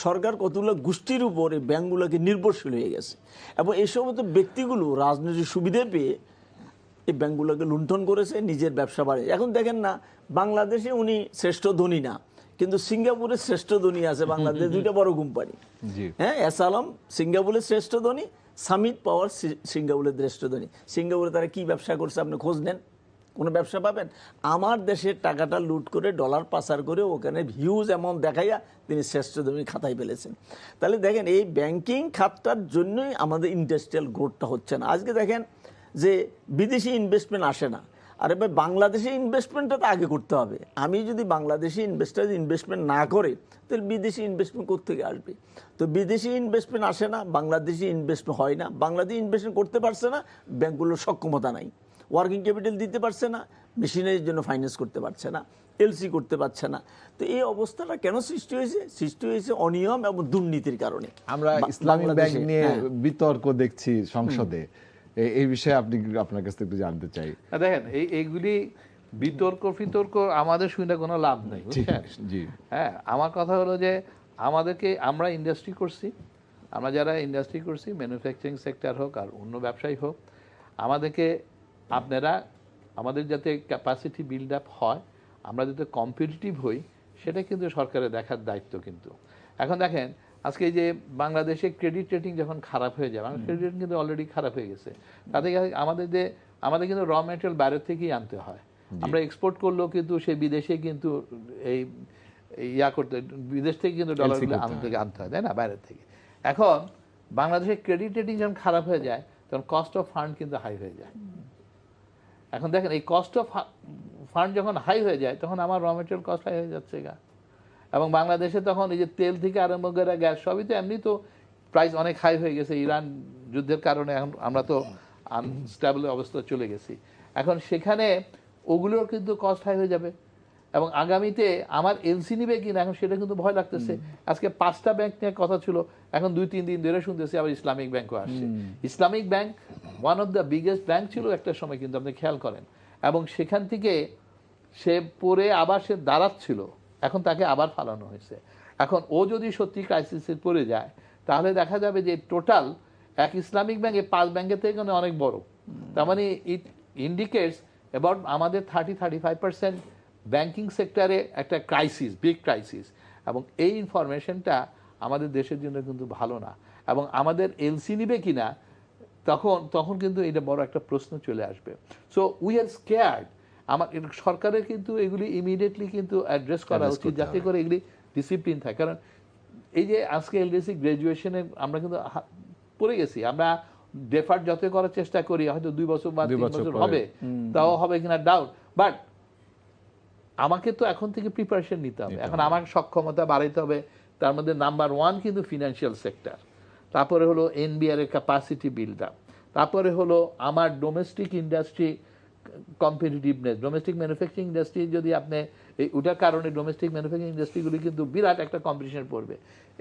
সরকার কতগুলো গোষ্ঠীর উপর এই ব্যাংকগুলোকে নির্ভরশীল হয়ে গেছে, এবং এই সমস্ত ব্যক্তিগুলো রাজনৈতিক সুবিধা পেয়ে এই ব্যাংকগুলোকে লুণ্ঠন করেছে, নিজের ব্যবসা বাড়ে। এখন দেখেন না, বাংলাদেশে উনি শ্রেষ্ঠ ধনী না, কিন্তু সিঙ্গাপুরের শ্রেষ্ঠ ধনী আছে বাংলাদেশ, 2টা বড় কোম্পানি। হ্যাঁ, এস আলম সিঙ্গাপুরের শ্রেষ্ঠ ধনী, সামিট পাওয়ার সিঙ্গাপুরের শ্রেষ্ঠ ধনী। সিঙ্গাপুরে তারা কি ব্যবসা করছে আপনি খোঁজ নেন, কোনো ব্যবসা পাবেন? আমার দেশের টাকাটা লুট করে ডলার পাচার করে ওখানে হিউজ অ্যামাউন্ট দেখাইয়া তিনি শ্রেষ্ঠ ধনী খাতায় ফেলেছেন। তাহলে দেখেন, এই ব্যাংকিং খাতটার জন্যই আমাদের ইন্ডাস্ট্রিয়াল গ্রোথটা হচ্ছে না। আজকে দেখেন যে বিদেশি ইনভেস্টমেন্ট আসে না। আরে ভাই, বাংলাদেশে ইনভেস্টমেন্টটা তো আগে করতে হবে। আমি যদি বাংলাদেশি ইনভেস্টার ইনভেস্টমেন্ট না করে, তাহলে বিদেশি ইনভেস্টমেন্ট কোত্থেকে আসবে? তো বিদেশি ইনভেস্টমেন্ট আসে না, বাংলাদেশি ইনভেস্টমেন্ট হয় না, বাংলাদেশি ইনভেস্টমেন্ট করতে পারছে না, ব্যাংকগুলোর সক্ষমতা নাই, ওয়ার্কিং ক্যাপিটাল দিতে পারছে না, মেশিনারির জন্য ফাইন্যান্স করতে পারছে না, এলসি করতে পারছে না। তো এই অবস্থাটা কেন সৃষ্টি হয়েছে? সৃষ্টি হয়েছে অনিয়ম এবং দুর্নীতির কারণে। আমরা ইসলামী ব্যাংক নিয়ে হ্যাঁ। বিতর্ক দেখছি সংসদে, এই বিষয়ে আপনার কাছ থেকে একটু জানতে চাই। দেখেন, এইগুলি বিতর্ক আমাদের শুনে কোনো লাভ নেই, বুঝছেন? জি। হ্যাঁ, আমার কথা হলো যে আমরা ইন্ডাস্ট্রি করছি, আমরা যারা ইন্ডাস্ট্রি করছি, ম্যানুফ্যাকচারিং সেক্টর হোক আর অন্য ব্যবসায়ী হোক, আমাদের যাতে ক্যাপাসিটি বিল্ড আপ হয়, আমরা যাতে কম্পিটিটিভ হই, সেটা কিন্তু সরকারের দেখার দায়িত্ব। কিন্তু এখন দেখেন, আজকে এই যে বাংলাদেশে ক্রেডিট রেটিং যখন খারাপ হয়ে যায়, ক্রেডিট রেটিং কিন্তু অলরেডি খারাপ হয়ে গেছে, তাতে আমাদের কিন্তু র ম্যাটেরিয়াল বাইরের থেকেই আনতে হয়। আমরা এক্সপোর্ট করলেও কিন্তু সেই বিদেশে কিন্তু বিদেশ থেকে কিন্তু ডলারগুলো আনতে হয়, তাই না, বাইরের থেকে। এখন বাংলাদেশের ক্রেডিট রেটিং যখন খারাপ হয়ে যায়, তখন কস্ট অফ ফান্ড কিন্তু হাই হয়ে যায়। এখন দেখেন, এই কস্ট অফ ফান্ড যখন হাই হয়ে যায়, তখন আমার র মেটেরিয়াল কস্ট হাই হয়ে যাচ্ছে এবং বাংলাদেশে তখন এই যে তেল থেকে আরম্ভ করে গ্যাস, সবই তো এমনি তো প্রাইস অনেক হাই হয়ে গেছে। ইরান যুদ্ধের কারণে এখন আমরা তো আনস্টেবল অবস্থা চলে গেছি। এখন সেখানে ওগুলোর কিন্তু কস্ট হাই হয়ে যাবে, এবং আগামীতে আমার এলসি নিবে কিনা, এখন সেটা কিন্তু ভয় লাগতেছে। আজকে 5টা ব্যাংক নিয়ে কথা ছিল, এখন 2-3 দিন ধরে শুনতেছি আবার ইসলামিক ব্যাংকও আসছে। Islamic bank one of the biggest bank ছিল একটা সময়, কিন্তু আপনি খেয়াল করেন, এবং সেখান থেকে সে পড়ে আবার সে দাঁড়াচ্ছিল, এখন তাকে আবার ফালানো হয়েছে। এখন ও যদি সত্যি ক্রাইসিসে পড়ে যায় তাহলে দেখা যাবে যে টোটাল এক ইসলামিক ব্যাংক 5 ব্যাংকের থেকে অনেক বড়। তার মানে ইট ইন্ডিকেটস অ্যাবাউট আমাদের 30-35% ব্যাংকিং সেক্টরে একটা ক্রাইসিস, বিগ ক্রাইসিস, এবং এই ইনফরমেশনটা আমাদের দেশের জন্য কিন্তু ভালো না। এবং আমাদের এলসি নিবে কিনা তখন কিন্তু এটা বড় একটা প্রশ্ন চলে আসবে। So we are scared. সরকারের কিন্তু এগুলি ইমিডিয়েটলি কিন্তু অ্যাড্রেস করা উচিত, যাতে করে এগুলি ডিসিপ্লিন থাকে। কারণ এই যে আজকে এলডিসি গ্রাজুয়েশনে আমরা কিন্তু পড়ে গেছি, আমরা ডেফার্ট যত করার চেষ্টা করি, হয়তো 2 বছর বা 3 বছর হবে, তাও হবে কিনা ডাউট। বাট আমাকে তো এখন থেকে প্রিপারেশন নিতে হবে। এখন আমার সক্ষমতা বাড়াইতে হবে। তার মধ্যে নাম্বার 1 কিন্তু ফিনান্সিয়াল সেক্টর, তারপরে হলো এনবিআর এর ক্যাপাসিটি বিল্ড আপ, তারপরে হলো আমার domestic industry competitiveness, domestic manufacturing industry. যদি আপনি ওটার কারণে ডোমেস্টিক ম্যানুফ্যাকচারিং ইন্ডাস্ট্রিগুলি কিন্তু বিরাট একটা কম্পিটিশন পড়বে,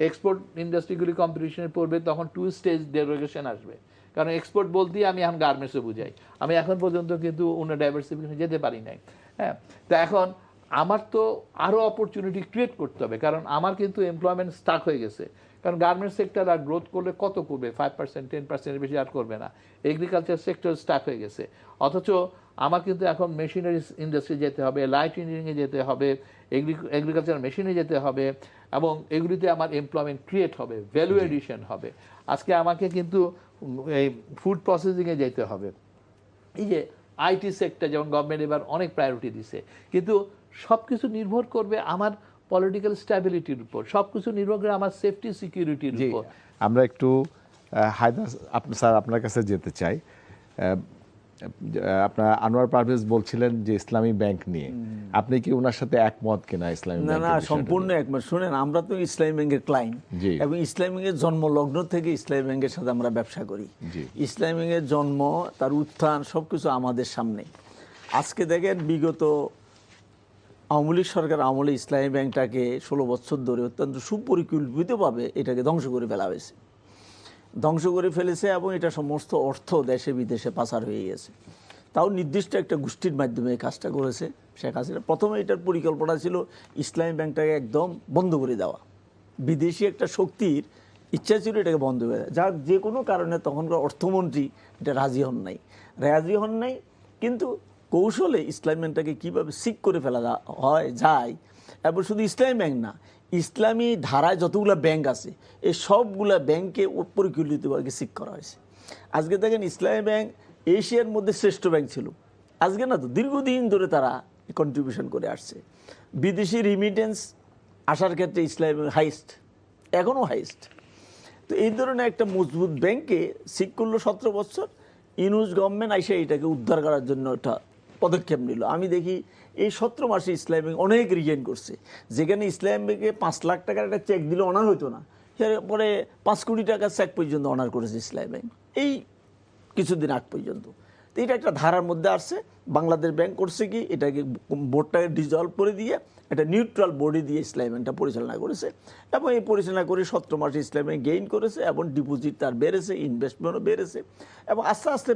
এক্সপোর্ট ইন্ডাস্ট্রিগুলি কম্পিটিশনে পড়বে, তখন 2 স্টেজ ডেরোগেশন আসবে। কারণ এক্সপোর্ট বলতেই আমি এখন গার্মেন্টসে বুঝাই, আমি এখন পর্যন্ত কিন্তু অন্য ডাইভার্সিফিকেশনে যেতে পারি নাই। হ্যাঁ, তো এখন আমার তো আরও অপরচুনিটি ক্রিয়েট করতে হবে, কারণ আমার কিন্তু এমপ্লয়মেন্ট স্টাক হয়ে গেছে। কারণ গার্মেন্টস সেক্টর আর গ্রোথ করলে কত করবে? 5%, 10% বেশি আর করবে না। এগ্রিকালচার সেক্টর স্টাক হয়ে গেছে। অথচ আমার কিন্তু এখন মেশিনারি ইন্ডাস্ট্রি যেতে হবে, লাইট ইঞ্জিনিয়ারিংয়ে যেতে হবে, এগ্রিকালচার মেশিনে যেতে হবে, এবং এগুলিতে আমার এমপ্লয়মেন্ট ক্রিয়েট হবে, ভ্যালু এডিশন হবে। আজকে আমাকে কিন্তু এই ফুড প্রসেসিংয়ে যেতে হবে। এই যে আইটি সেক্টর যেমন গভর্নমেন্ট এবার অনেক প্রায়োরিটি দিছে, কিন্তু সব কিছু নির্ভর করবে আমার পলিটিক্যাল স্ট্যাবিলিটির উপর, সব কিছু নির্ভর করে আমার সেফটি সিকিউরিটির উপর। আমরা একটু হায়দার স্যার আপনার কাছে যেতে চাই। আপনার আনোয়ার পারভেজ বলছিলেন যে ইসলামী ব্যাংক নিয়ে, আপনি কি ওনার সাথে একমত কিনা? ইসলামী না ব্যাংক না, সম্পূর্ণ একমত। শুনেন, আমরা তো ইসলামী ব্যাংকের ক্লায়েন্ট, এবং ইসলামী ব্যাংকের জন্মলগ্ন থেকে ইসলামী ব্যাংকের সাথে আমরা ব্যবসা করি। ইসলামী ব্যাংকের জন্ম, তার উত্থান সবকিছু আমাদের সামনে। আজকে দেখেন, বিগত আওয়ামী লীগ সরকার আমলে ইসলামী ব্যাংকটাকে 16 বছর ধরে অত্যন্ত সুপরিকল্পিতভাবে এটাকে ধ্বংস করে ফেলা হয়েছে, এবং এটা সমস্ত অর্থ দেশে বিদেশে পাচার হয়ে গেছে। তাও নির্দিষ্ট একটা গোষ্ঠীর মাধ্যমে এই কাজটা করেছে শেখ হাসিনা। প্রথমে এটার পরিকল্পনা ছিল ইসলামী ব্যাংকটাকে একদম বন্ধ করে দেওয়া, বিদেশি একটা শক্তির ইচ্ছা ছিল এটাকে বন্ধ করে দেওয়া, যার যে কোনো কারণে তখনকার অর্থমন্ত্রী এটা রাজি হন নাই। কিন্তু কৌশলে ইসলামী ব্যাংকটাকে কীভাবে সিক করে ফেলা যায়, এবং শুধু ইসলামী ব্যাংক না, ইসলামী ধারায় যতগুলো ব্যাংক আছে এই সবগুলা ব্যাংকে পরিকল্পিতভাবে সিক করা হয়েছে। আজকে দেখেন, ইসলামী ব্যাংক এশিয়ার মধ্যে শ্রেষ্ঠ ব্যাংক ছিল, আজকে না তো, দীর্ঘদিন ধরে তারা কন্ট্রিবিউশন করে আসছে। বিদেশি রিমিটেন্স আসার ক্ষেত্রে ইসলামী ব্যাংক হাইস্ট, এখনও হাইস্ট। তো এই ধরনের একটা মজবুত ব্যাংকে সিক করলো 17 বছর। ইউনূস গভর্নমেন্ট আইসা এটাকে উদ্ধার করার জন্য একটা পদক্ষেপ নিল। আমি দেখি এই 17 মাসে ইসলামী ব্যাংক অনেক রিগেইন করছে। যেখানে ইসলামী ব্যাংকে 5 লাখ টাকার একটা চেক দিলে অনার হতো না, এরপরে 5 কোটি টাকার চেক পর্যন্ত অনার করেছে ইসলামী ব্যাংক এই কিছুদিন আগ পর্যন্ত। তো এটা একটা ধারার মধ্যে আসছে। বাংলাদেশ ব্যাংক করছে কি, এটাকে বোর্ডটাকে ডিজলভ করে দিয়ে একটা নিউট্রাল বোর্ডে দিয়ে ইসলামী ব্যাংকটা পরিচালনা করেছে, এবং এই পরিচালনা করে 17 মাসে ইসলামী ব্যাংক গেইন করেছে, এবং ডিপোজিট তার বেড়েছে, ইনভেস্টমেন্টও বেড়েছে, এবং আস্তে আস্তে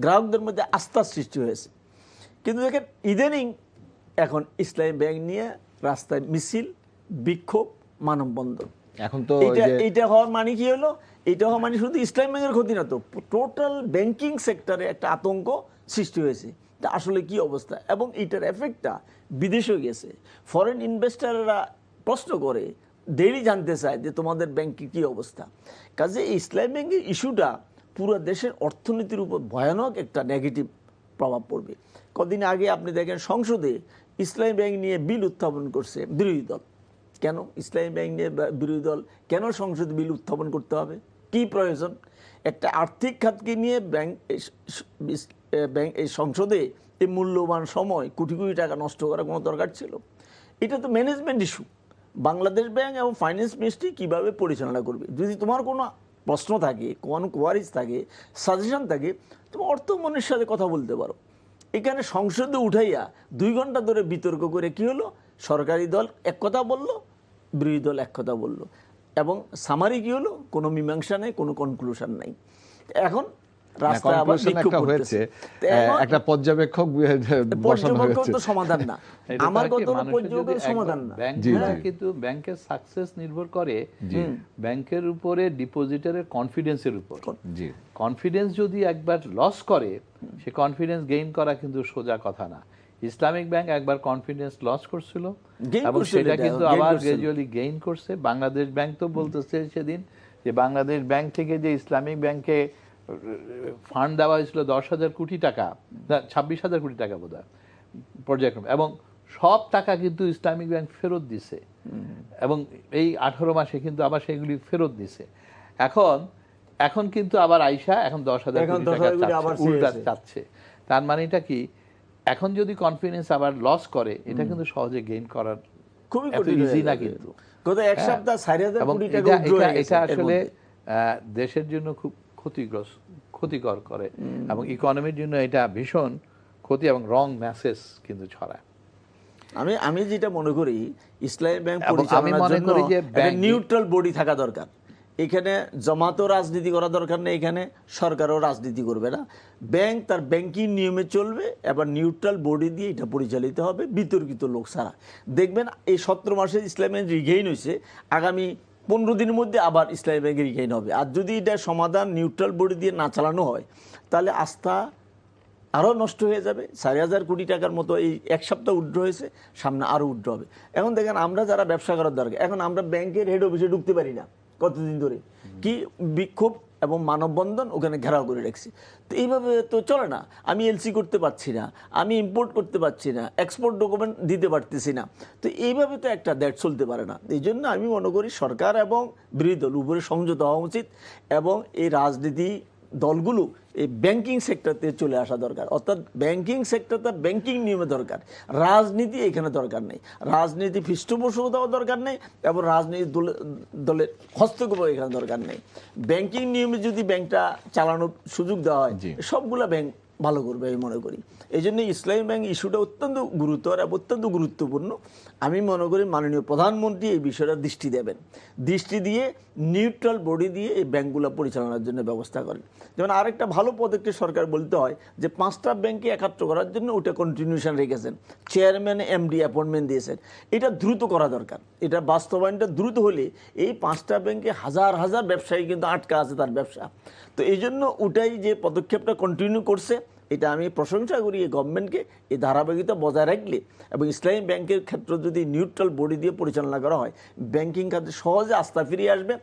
গ্রাহকদের মধ্যে আস্থার সৃষ্টি হয়েছে। কিন্তু দেখেন, ইদানিং এখন ইসলামী ব্যাংক নিয়ে রাস্তায় মিছিল, বিক্ষোভ, মানববন্ধন। এখন তো এইটা হওয়ার মানে কি হলো? এটা হওয়া মানে শুধু ইসলামী ব্যাংকের ক্ষতি না, তো টোটাল ব্যাংকিং সেক্টরে একটা আতঙ্ক সৃষ্টি হয়েছে। তা আসলে কি অবস্থা, এবং এটার এফেক্টটা বিদেশেও গেছে। ফরেন ইনভেস্টাররা প্রশ্ন করে, ডেইলি জানতে চায় যে তোমাদের ব্যাংকে কি অবস্থা। কাজে ইসলামী ব্যাংকের ইস্যুটা পুরো দেশের অর্থনীতির উপর ভয়ানক একটা নেগেটিভ প্রভাব পড়বে। কদিন আগে আপনি দেখেন, সংসদে ইসলামী ব্যাংক নিয়ে বিল উত্থাপন করছে বিরোধী দল। কেন ইসলামী ব্যাংক নিয়ে বিরোধী দল কেন সংসদে বিল উত্থাপন করতে হবে? কি প্রয়োজন? একটা আর্থিক খাতকে নিয়ে ব্যাংক এই সংসদে এই মূল্যবান সময় কোটি কোটি টাকা নষ্ট করার কোনো দরকার ছিল? এটা তো ম্যানেজমেন্ট ইস্যু। বাংলাদেশ ব্যাংক এবং ফাইন্যান্স মিনিস্ট্রি কীভাবে পরিচালনা করবে। যদি তোমার কোনো প্রশ্ন থাকে, কোনো কোয়ারিজ থাকে, সাজেশন থাকে, তুমি অর্থমন্ত্রীর সাথে কথা বলতে পারো। এখানে সংসদে উঠাইয়া 2 ঘন্টা ধরে বিতর্ক করে কি হলো? সরকারি দল এক কথা বললো, বিরোধী দল এক কথা বললো, এবং সামারি কি হলো? কোনো মীমাংসা নেই, কোনো কনক্লুশন নাই। এখন রাস্তায় আবার conclusion বিক্ষোভ একটা করতেছে। হয়েছে, তো এখন একটা পর্যবেক্ষক বসানো পর্যবেক্ষণ হয়েছে। তো সমাধান না, এটা আমার তার কি কথা হলো মানুষের পর্যবেক্ষণ যদি সমাধান একবার না। ব্যাংক জি, না, জি। কিন্তু ব্যাংকের সাকসেস নির্ভর করে ব্যাংকের উপরে ডিপোজিটরের কনফিডেন্সের উপর। জি, কনফিডেন্স যদি একবার লস করে, সে কনফিডেন্স গেইন করা কিন্তু সোজা কথা না। ইসলামিক ব্যাংক একবার কনফিডেন্স লস করছিল Gain এবং করছিল সেটা এটা, কিন্তু gain আবার করছিল। গ্রাজুয়ালি গেইন করছে। বাংলাদেশ ব্যাংক তো বলতেছে সেদিন যে বাংলাদেশ ব্যাংক থেকে যে ইসলামিক ব্যাংকে ফান্ড দেওয়া হয়েছিল 10,000 কোটি টাকা, 26,000 কোটি টাকা বোধ হয় পর্যায়ক্রমে, এবং সব টাকা কিন্তু ইসলামিক ব্যাংক ফেরত দিছে এবং এই 18 মাসে কিন্তু আবার সেগুলি ফেরত দিছে। এখন কিন্তু আবার আইসা এখন 10,000 এখন কোটি 10,000 টাকা কোটি আবার চাচ্ছে, উল্টা চেয়েছে। চাচ্ছে। তার মানেটা কি, এখন যদি কনফিডেন্স আবার লস করে, এটা কিন্তু সহজে গেইন করার খুবই এত কঠিন ইজি হয়ে না যাবে। কিন্তু। গত এক হ্যাঁ। সপ্তাহ 4,000 এবং কোটি টাকা এটা withdraw হয়ে গেছে এটা এর আসলে মধ্যে। দেশের জন্য খুব ক্ষতিকর করে এবং ইকোনমির জন্য এটা ভীষণ ক্ষতি এবং রং মেসেজ কিন্তু ছড়ায়। আমি যেটা মনে করি, ইসলামী ব্যাংক এবং আমি পরিচালনার মনে জন্য করি যে একটা ব্যাংক- নিউট্রাল বডি থাকা দরকার। এখানে জামাতও রাজনীতি করা দরকার নেই, এখানে সরকারও রাজনীতি করবে না। ব্যাংক তার ব্যাংকিং নিয়মে চলবে, এবার নিউট্রাল বডি দিয়ে এটা পরিচালিত হবে, বিতর্কিত লোক ছাড়া। দেখবেন এই 17 মাসে ইসলামী ব্যাংক রিগেইন হয়েছে, আগামী 15 দিনের মধ্যে আবার ইসলামী ব্যাংকের রিগেইন হবে। আর যদি এটা সমাধান নিউট্রাল বডি দিয়ে না চালানো হয়, তাহলে আস্থা আরও নষ্ট হয়ে যাবে। 4,000 কোটি টাকার মতো এই এক সপ্তাহ উইথড্র হয়েছে, সামনে আরও উইথড্র হবে। এখন দেখেন, আমরা যারা ব্যবসা করার দরকার, এখন আমরা ব্যাংকের হেড অফিসে ঢুকতে পারি না কতদিন ধরে, কি বিক্ষোভ এবং মানববন্ধন ওখানে ঘেরাও করে রাখছি। তো এইভাবে তো চলে না। আমি এলসি করতে পারছি না, আমি ইম্পোর্ট করতে পারছি না, এক্সপোর্ট ডকুমেন্ট দিতে পারতেছি না। তো এইভাবে তো একটা দেশ চলতে পারে না। এই জন্য আমি মনে করি সরকার এবং বিরোধী দল উপরে সংযত হওয়া উচিত এবং এই রাজনীতি দলগুলো এই ব্যাংকিং সেক্টরতে চলে আসা দরকার। অর্থাৎ ব্যাংকিং সেক্টরটা ব্যাংকিং নিয়মে দরকার, রাজনীতি এখানে দরকার নেই, রাজনীতি পৃষ্ঠপোষকতাও দরকার নেই এবং রাজনীতি দলের হস্তক্ষেপও এখানে দরকার নেই। ব্যাংকিং নিয়মে যদি ব্যাংকটা চালানোর সুযোগ দেওয়া হয়, সবগুলা ব্যাংক ভালো করবে আমি মনে করি। এই জন্য ইসলামী ব্যাংক ইস্যুটা অত্যন্ত গুরুতর এবং অত্যন্ত গুরুত্বপূর্ণ। আমি মনে করি মাননীয় প্রধানমন্ত্রী এই বিষয়টা দৃষ্টি দেবেন, দৃষ্টি দিয়ে নিউট্রাল বডি দিয়ে এই ব্যাংকগুলো পরিচালনার জন্য ব্যবস্থা করেন। যেমন আরেকটা ভালো পদক্ষেপ সরকার বলতে হয় যে 5টা ব্যাংকে একাত্র করার জন্য ওটা কন্টিনিউশন রেখেছেন, চেয়ারম্যান এমডি অ্যাপয়েন্টমেন্ট দিয়েছেন। এটা দ্রুত করা দরকার, এটা বাস্তবায়নটা দ্রুত হলে এই 5টা ব্যাংকে হাজার হাজার ব্যবসায়ী কিন্তু আটকা আছে তার ব্যবসা। তো এই জন্য ওটাই যে পদক্ষেপটা কন্টিনিউ করছে, এটা আমি প্রশংসা করি এই গভর্নমেন্টকে। এই ধারাবাহিকতা বজায় রাখলে এবং ইসলামী ব্যাংকের ক্ষেত্রে যদি নিউট্রাল বডি দিয়ে পরিচালনা করা হয়, ব্যাংকিং খাতে সহজে আস্থা ফিরিয়ে আসবে।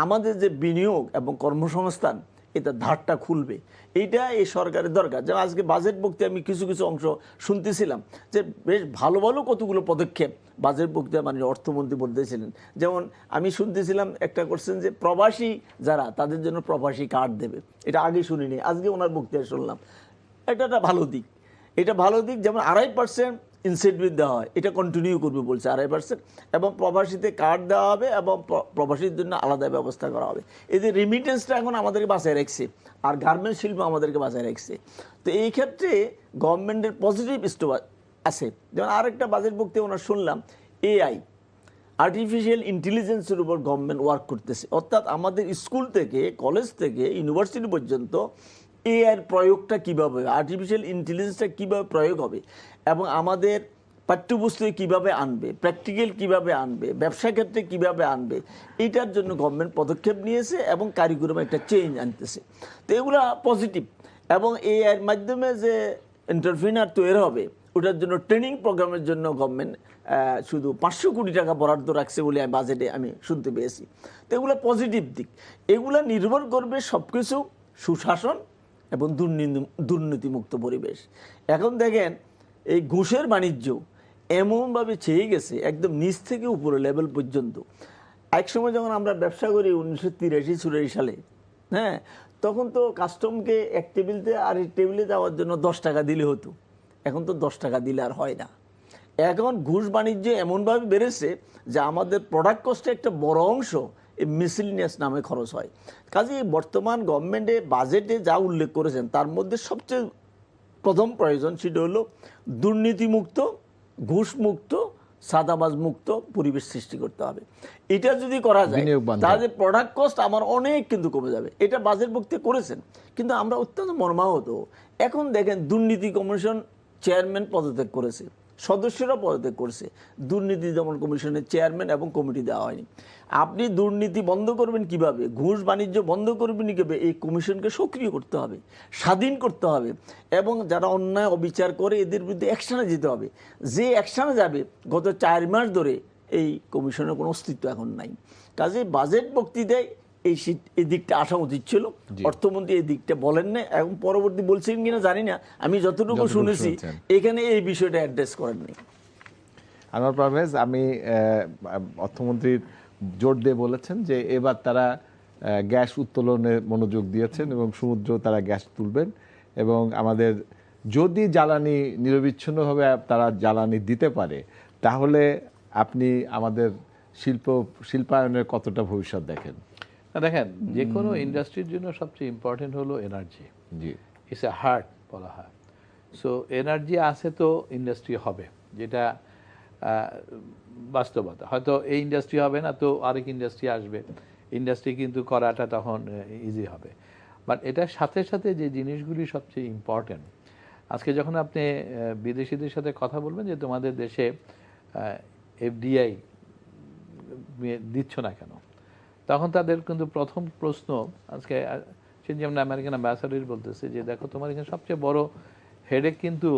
আমাদের যে বিনিয়োগ এবং কর্মসংস্থান, এটা ধারটা খুলবে। এইটা এই সরকারের দরকার। যেমন আজকে বাজেট বক্তৃতায় আমি কিছু কিছু অংশ শুনতেছিলাম যে বেশ ভালো ভালো কতগুলো পদক্ষেপ বাজেট বক্তৃতা মানে অর্থমন্ত্রী বলতেছিলেন। যেমন আমি শুনতেছিলাম একটা করছেন যে প্রবাসী যারা, তাদের জন্য প্রবাসী কার্ড দেবে। এটা আগে শুনিনি, আজকে ওনার বক্তৃতা শুনলাম। এটা একটা ভালো দিক, এটা ভালো দিক। যেমন 2.5% ইনসেন্টিভ দেওয়া হয়, এটা কন্টিনিউ করবে বলছে 2.5%, এবং প্রবাসীতে কার্ড দেওয়া হবে এবং প্রবাসীর জন্য আলাদা ব্যবস্থা করা হবে। এই যে রেমিটেন্সটা এখন আমাদেরকে বাঁচায় রাখছে, আর গার্মেন্টস শিল্প আমাদেরকে বাঁচায় রাখছে। তো এই ক্ষেত্রে গভর্নমেন্টের পজিটিভ স্টেপ আছে। যেমন আরেকটা বাজেট বক্তৃতা ওনার শুনলাম, এআই আর্টিফিশিয়াল ইন্টেলিজেন্সের উপর গভর্নমেন্ট ওয়ার্ক করতেছে। অর্থাৎ আমাদের স্কুল থেকে, কলেজ থেকে, ইউনিভার্সিটি পর্যন্ত এআইয়ের প্রয়োগটা কীভাবে হবে, আর্টিফিশিয়াল ইন্টেলিজেন্সটা কীভাবে প্রয়োগ হবে এবং আমাদের পাঠ্যপুস্তকে কীভাবে আনবে, প্র্যাকটিক্যাল কীভাবে আনবে, ব্যবসা ক্ষেত্রে কীভাবে আনবে, এইটার জন্য গভর্নমেন্ট পদক্ষেপ নিয়েছে এবং কারিকুলামে একটা চেঞ্জ আনতেছে। তো এগুলো পজিটিভ। এবং এআইয়ের মাধ্যমে যে এন্টারপ্রিনার তৈরি হবে, ওটার জন্য ট্রেনিং প্রোগ্রামের জন্য গভর্নমেন্ট শুধু 500 কোটি টাকা বরাদ্দ রাখছে বলে বাজেটে আমি শুনতে পেয়েছি। তো এগুলো পজিটিভ দিক। এগুলো নির্ভর করবে সব কিছু সুশাসন এবং দুর্নীতিমুক্ত পরিবেশ। এখন দেখেন এই ঘুষের বাণিজ্য এমনভাবে ছেয়ে গেছে একদম নিচ থেকে উপরে লেভেল পর্যন্ত। একসময় যখন আমরা ব্যবসা করি 1983-84 সালে, হ্যাঁ, তখন তো কাস্টমকে এক টেবিলতে আর এক টেবিলে যাওয়ার জন্য 10 টাকা দিলে হতো। এখন তো 10 টাকা দিলে আর হয় না। এখন ঘুষ বাণিজ্য এমনভাবে বেড়েছে যে আমাদের প্রোডাক্ট কস্টে একটা বড় অংশ এই মিসেলিনিয়াস নামে খরচ হয়। কাজেই বর্তমান গভর্নমেন্টে বাজেটে যা উল্লেখ করেছেন তার মধ্যে সবচেয়ে প্রথম প্রয়োজন সেটা হলো দুর্নীতিমুক্ত, ঘুষমুক্ত, সাদাবাজ মুক্ত পরিবেশ সৃষ্টি করতে হবে। এটা যদি করা যায় বিনিয়োগ বান্ধব। তাহলে প্রোডাক্ট কস্ট আমার অনেক কিন্তু কমে যাবে। এটা বাজেট বক্তৃতা করেছেন, কিন্তু আমরা অত্যন্ত মর্মাহত। এখন দেখেন দুর্নীতি কমিশন চেয়ারম্যান পদত্যাগ করেছে, সদস্যরা পদত্যাগ করেছে, দুর্নীতি দমন কমিশনের চেয়ারম্যান এবং কমিটি দেওয়া হয়নি। আপনি দুর্নীতি বন্ধ করবেন কিভাবে, ঘুষ বাণিজ্য বন্ধ করবেন কিভাবে? এই কমিশনকে সক্রিয় করতে হবে, স্বাধীন করতে হবে, এবং যারা অন্যায় অবিচার করে এদের বিরুদ্ধে অ্যাকশনে যেতে হবে। যে অ্যাকশনে যাবে, গত 4 মাস ধরে এই কমিশনের কোনো অস্তিত্ব এখন নাই। কাজে বাজেট বক্তৃতায় এই দিকটা আসা উচিত ছিল। অর্থমন্ত্রী এই দিকটা বলেন না, এবং পরবর্তী বলছেন কিনা জানি না, আমি যতটুকু শুনেছি এখানে এই বিষয়টা অ্যাড্রেস করেননি। আনোয়ার পারভেজ, আমি অর্থমন্ত্রীর জোর দিয়ে বলেছেন যে এবার তারা গ্যাস উত্তোলনে মনোযোগ দিয়েছেন এবং সমুদ্র তারা গ্যাস তুলবেন, এবং আমাদের যদি জ্বালানি নিরবিচ্ছিন্নভাবে তারা জ্বালানি দিতে পারে, তাহলে আপনি আমাদের শিল্পায়নের কতটা ভবিষ্যৎ দেখেন? দেখেন, যে কোনো ইন্ডাস্ট্রির জন্য সবচেয়ে ইম্পর্টেন্ট হলো energy. G, it's a heart বলা হয়। সো এনার্জি আছে তো ইন্ডাস্ট্রি হবে, যেটা বাস্তবতা। হয়তো এই ইন্ডাস্ট্রি হবে না তো আরেক ইন্ডাস্ট্রি আসবে, ইন্ডাস্ট্রি কিন্তু করাটা তখন ইজি হবে। বাট এটার সাথে সাথে যে জিনিসগুলি সবচেয়ে ইম্পর্টেন্ট, আজকে যখন আপনি বিদেশিদের সাথে কথা বলবেন যে তোমাদের দেশে এফডিআই দিচ্ছ না কেন, তখন তাদের কিন্তু প্রথম প্রশ্ন, আজকে সে যেমন আমেরিকান অ্যাম্বাসাডার বলতেছে যে দেখো তোমার এখানে সবচেয়ে বড় হেডেক কিন্তু